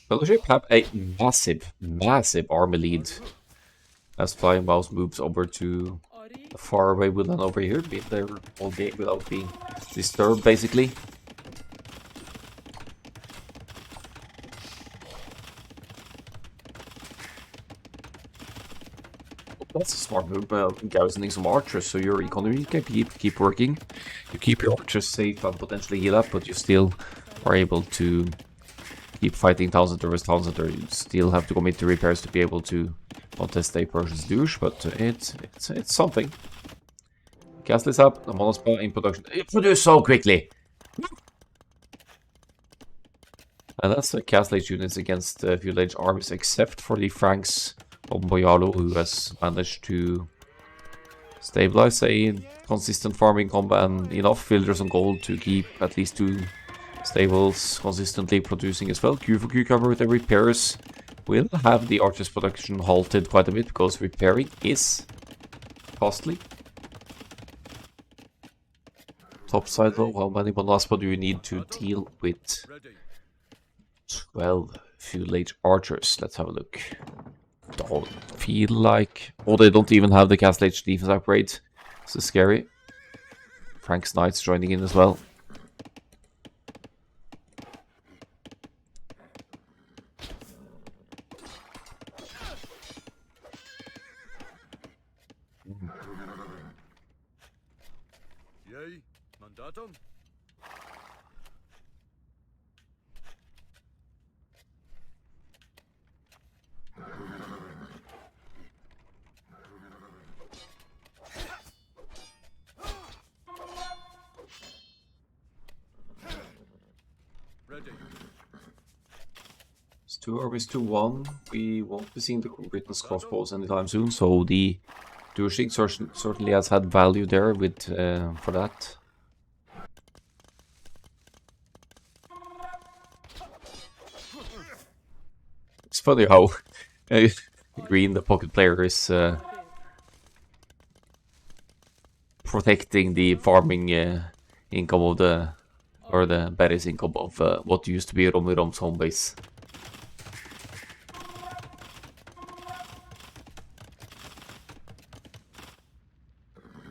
Fellowship have a massive army lead as Flying Mouse moves over to a faraway woodland over here, being there all game without being disturbed, basically. That's a smart move, garrisoning some archers, so your economy can keep working. You keep your archers safe and potentially heal up, but you still are able to keep fighting towns that are. You still have to commit to repairs to be able to contest a Persian's douche, but it's something. Castle is up, the Monospa in production. It produced so quickly! And that's the Castle Age units against feudal age armies, except for the Franks of Boyalo, who has managed to stabilize a consistent farming combat and enough villagers and gold to keep at least 2 stables consistently producing as well. Q for Cucumber with the repairs will have the archers production halted quite a bit because repairing is costly. Top side though, how many Monaspa do you need to deal with 12 feudal age archers? Let's have a look. Don't feel like... Oh, they don't even have the Castle Age defense upgrade. This is scary. Frank's Knights joining in as well. Yay, mandatum. Ready. It's 2 armies to 1. We won't be seeing the Britain's crossbows anytime soon, so the douching certainly has had value there with for that. It's funny how Green, the pocket player, is protecting the farming income of the, or the berries income of what used to be Rom's home base.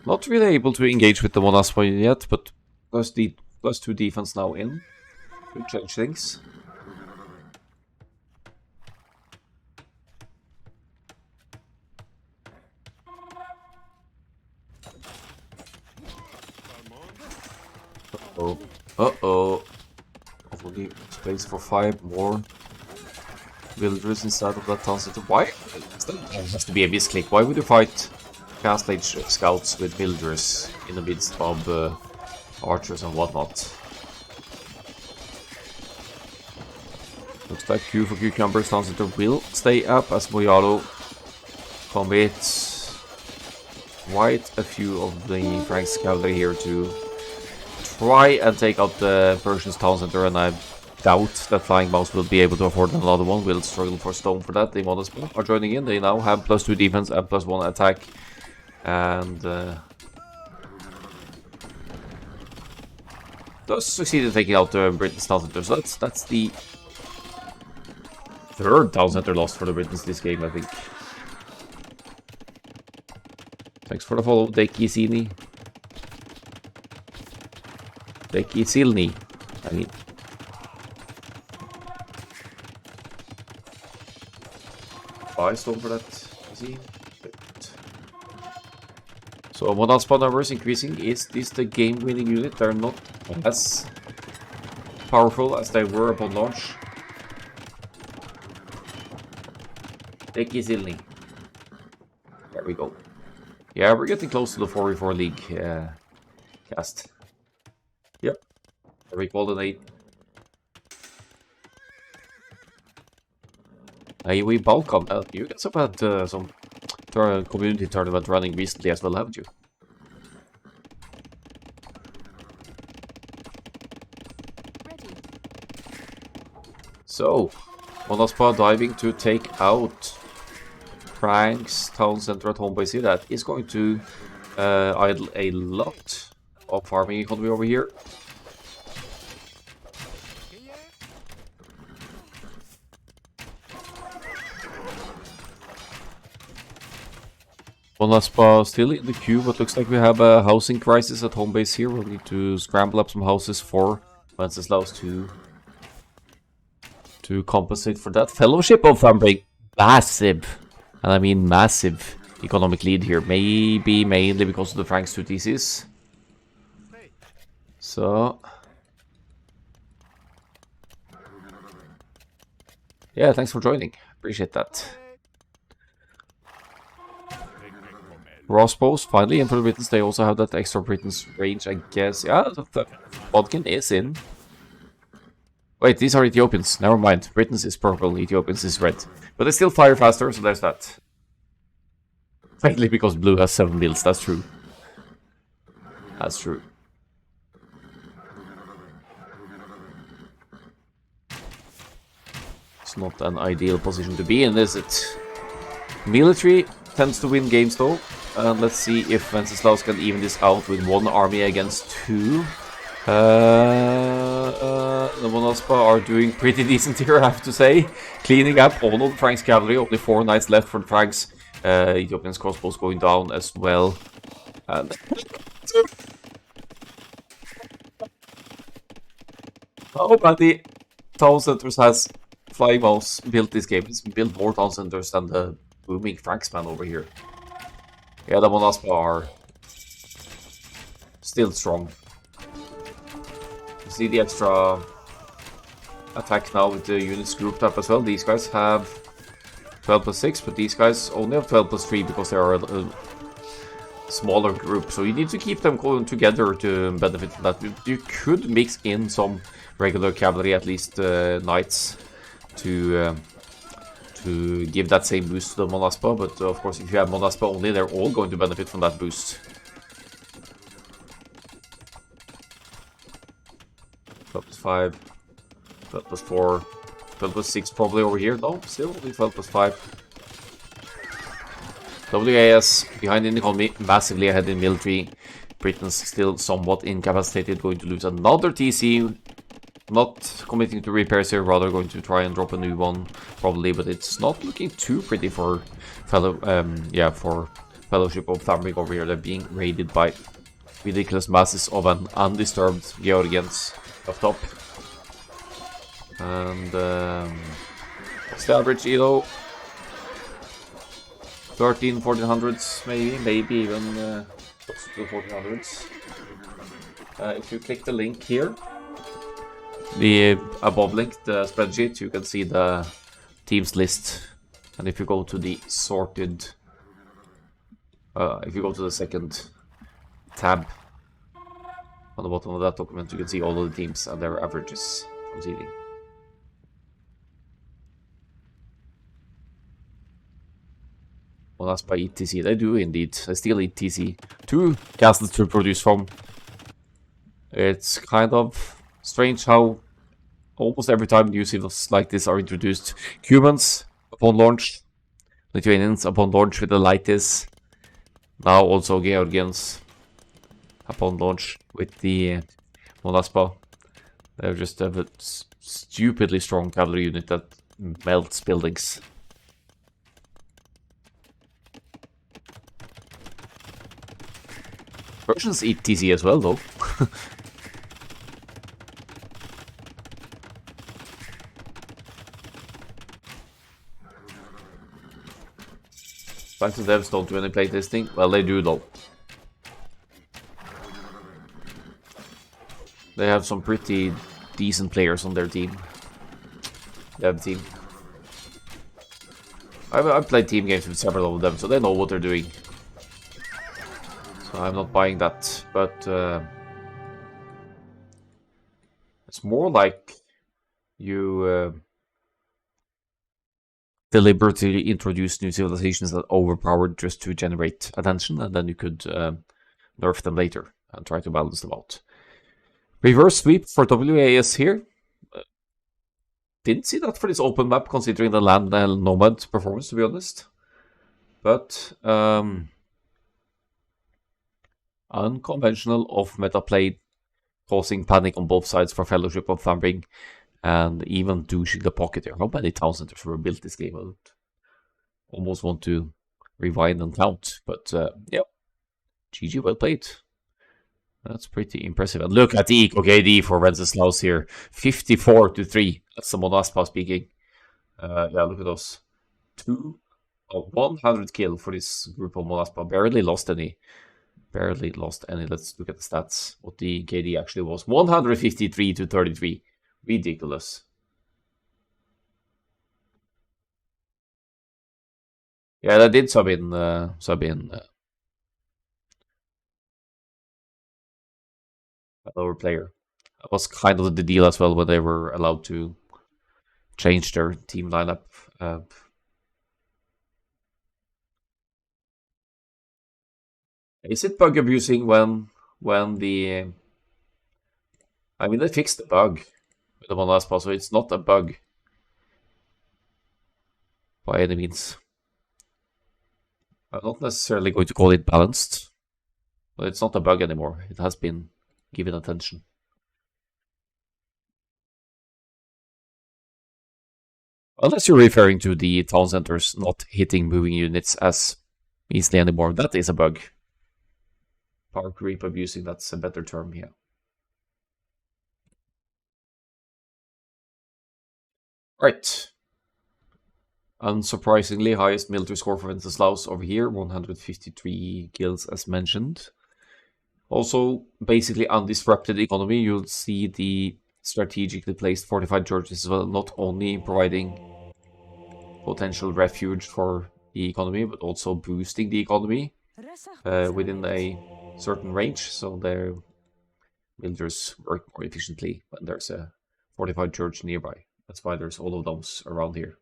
Not really able to engage with the Monaspa yet, but +2 defense now in. Could change things. Uh-oh. Only space for 5 more villagers inside of that town center. Why? It has to be a misclick. Why would you fight Castle Age scouts with villagers in the midst of archers and whatnot? Looks like Q for Cucumbers town center will stay up as Boyalo commits quite a few of the Franks cavalry here to try and take out the Persian's town center, and I doubt that Flying Mouse will be able to afford another one. We'll struggle for stone for that. The Modest are joining in. They now have +2 defense and +1 attack. And does succeed in taking out the Britain's town center. So that's the third town center lost for the Britons this game, I think. Thanks for the follow, Dekisini. Dekisilni, I mean. Buy stone for that, easy. So Monaspa numbers increasing. Is this the game-winning unit? They're not as powerful as they were upon launch. Dekizilni. There we go. Yeah, we're getting close to the 4v4 league cast. Yep. There we call it 8. AOE Balkan. You guys have had some community tournament running recently as well, haven't you? Ready. So, Monaspa diving to take out Frank's town center at home base here. That is going to idle a lot of farming economy over here. Monaspa still in the queue, but looks like we have a housing crisis at home base here. We'll need to scramble up some houses for Wenceslaus to compensate for that. Fellowship of Thumbring, massive, and I mean massive economic lead here. Maybe mainly because of the Franks 2 TCs. So yeah, thanks for joining. Appreciate that. Rospos finally in for the Britons. They also have that extra Britons range, I guess. Yeah, the Bodkin is in. Wait, these are Ethiopians. Never mind. Britons is purple, Ethiopians is red. But they still fire faster, so there's that. Mainly because blue has 7 builds, that's true. That's true. It's not an ideal position to be in, is it? Military tends to win games though. Let's see if Wenceslaus can even this out with 1 army against 2. The Monaspa are doing pretty decent here, I have to say. Cleaning up all of the Franks cavalry, only 4 knights left for the Franks. Ethiopians crossbows going down as well. And how about the town centers has Flying Mouse built this game? It's built more town centers than the booming Franksman over here. Yeah, the Monaspa are still strong. You see the extra attack now with the units grouped up as well. These guys have 12+6, but these guys only have 12+3 because they are a smaller group. So you need to keep them going together to benefit from that. You could mix in some regular cavalry, at least knights, to give that same boost to the Monaspa, but of course if you have Monaspa only, they're all going to benefit from that boost. 12+5, 12+4, 12+6 probably over here, no, still only 12+5. WAS behind in economy, massively ahead in military. Britain's still somewhat incapacitated, going to lose another TC. Not committing to repairs here, rather going to try and drop a new one, probably, but it's not looking too pretty for Fellowship of Thumbring over here. They're being raided by ridiculous masses of an undisturbed Georgians up top. And what's the average ELO? 1400s maybe even close to the 1400s. If you click the link here, the above link, the spreadsheet, you can see the teams list. And if you go to the sorted, if you go to the second tab on the bottom of that document, you can see all of the teams and their averages from seeding. Well, that's by ETC. They do indeed. They still eat TC. 2 castles to produce from. It's kind of strange how almost every time new civils like this are introduced, Cubans upon launch, Lithuanians upon launch with the Lightis, now also Georgians upon launch with the Monaspa. They just have a stupidly strong cavalry unit that melts buildings. Persians eat TC as well, though. Phantom devs don't do any playtesting. Well, they do, though. They have some pretty decent players on their team. Dev team. I've played team games with several of them, so they know what they're doing. So I'm not buying that, but it's more like you deliberately introduce new civilizations that are overpowered just to generate attention, and then you could nerf them later and try to balance them out. Reverse sweep for WAS here. Didn't see that for this open map, considering the land and nomad performance, to be honest. But unconventional off-meta play, causing panic on both sides for Fellowship of Thambing, and even douching the pocket here. How many town centers were built this game? I would almost want to rewind and count, but yeah, GG, well played. That's pretty impressive. And look at the Eco KD for Wenceslaus here, 54-3. That's the Monaspa speaking. Yeah, look at those. 100 kill for this group of Monaspa. Barely lost any. Let's look at the stats. What the KD actually was. 153-33. Ridiculous. Yeah, they did sub in a lower player. That was kind of the deal as well when they were allowed to change their team lineup. Is it bug abusing when the... I mean, they fixed the bug with the Monaspa, so it's not a bug by any means. I'm not necessarily going to call it balanced, but it's not a bug anymore. It has been given attention. Unless you're referring to the town centers not hitting moving units as easily anymore. That is a bug. Power creep abusing, that's a better term here. Right. Unsurprisingly, highest military score for Wenceslaus over here, 153 kills as mentioned. Also, basically undisrupted economy. You'll see the strategically placed fortified churches as well, not only providing potential refuge for the economy, but also boosting the economy within a certain range, so their villagers work more efficiently when there's a fortified church nearby. That's why there's all of those around here.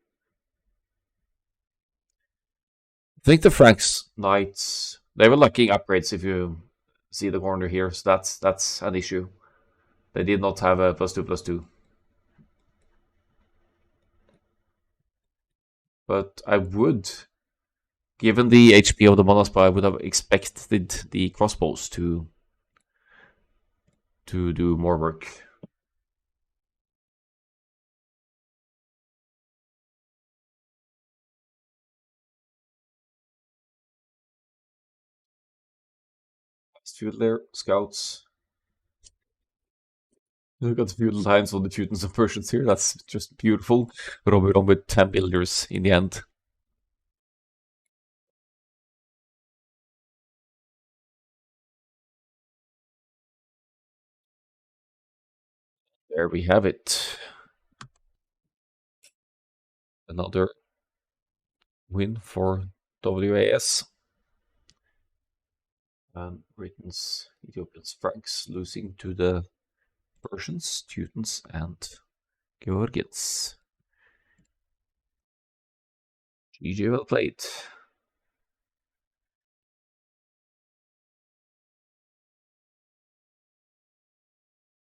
I think the Franks Knights, they were lacking upgrades if you see the corner here, so that's an issue. They did not have a +2/+2. But I would, given the HP of the Monaspa, I would have expected the crossbows to do more work. Feudal there, scouts. Look at the feudal lines on the Teutons and Persians here. That's just beautiful. Robbing on with 10 builders in the end. There we have it. Another win for WAS. And Britain's, Ethiopians, Franks losing to the Persians, Teutons, and Georgians. GG, well played.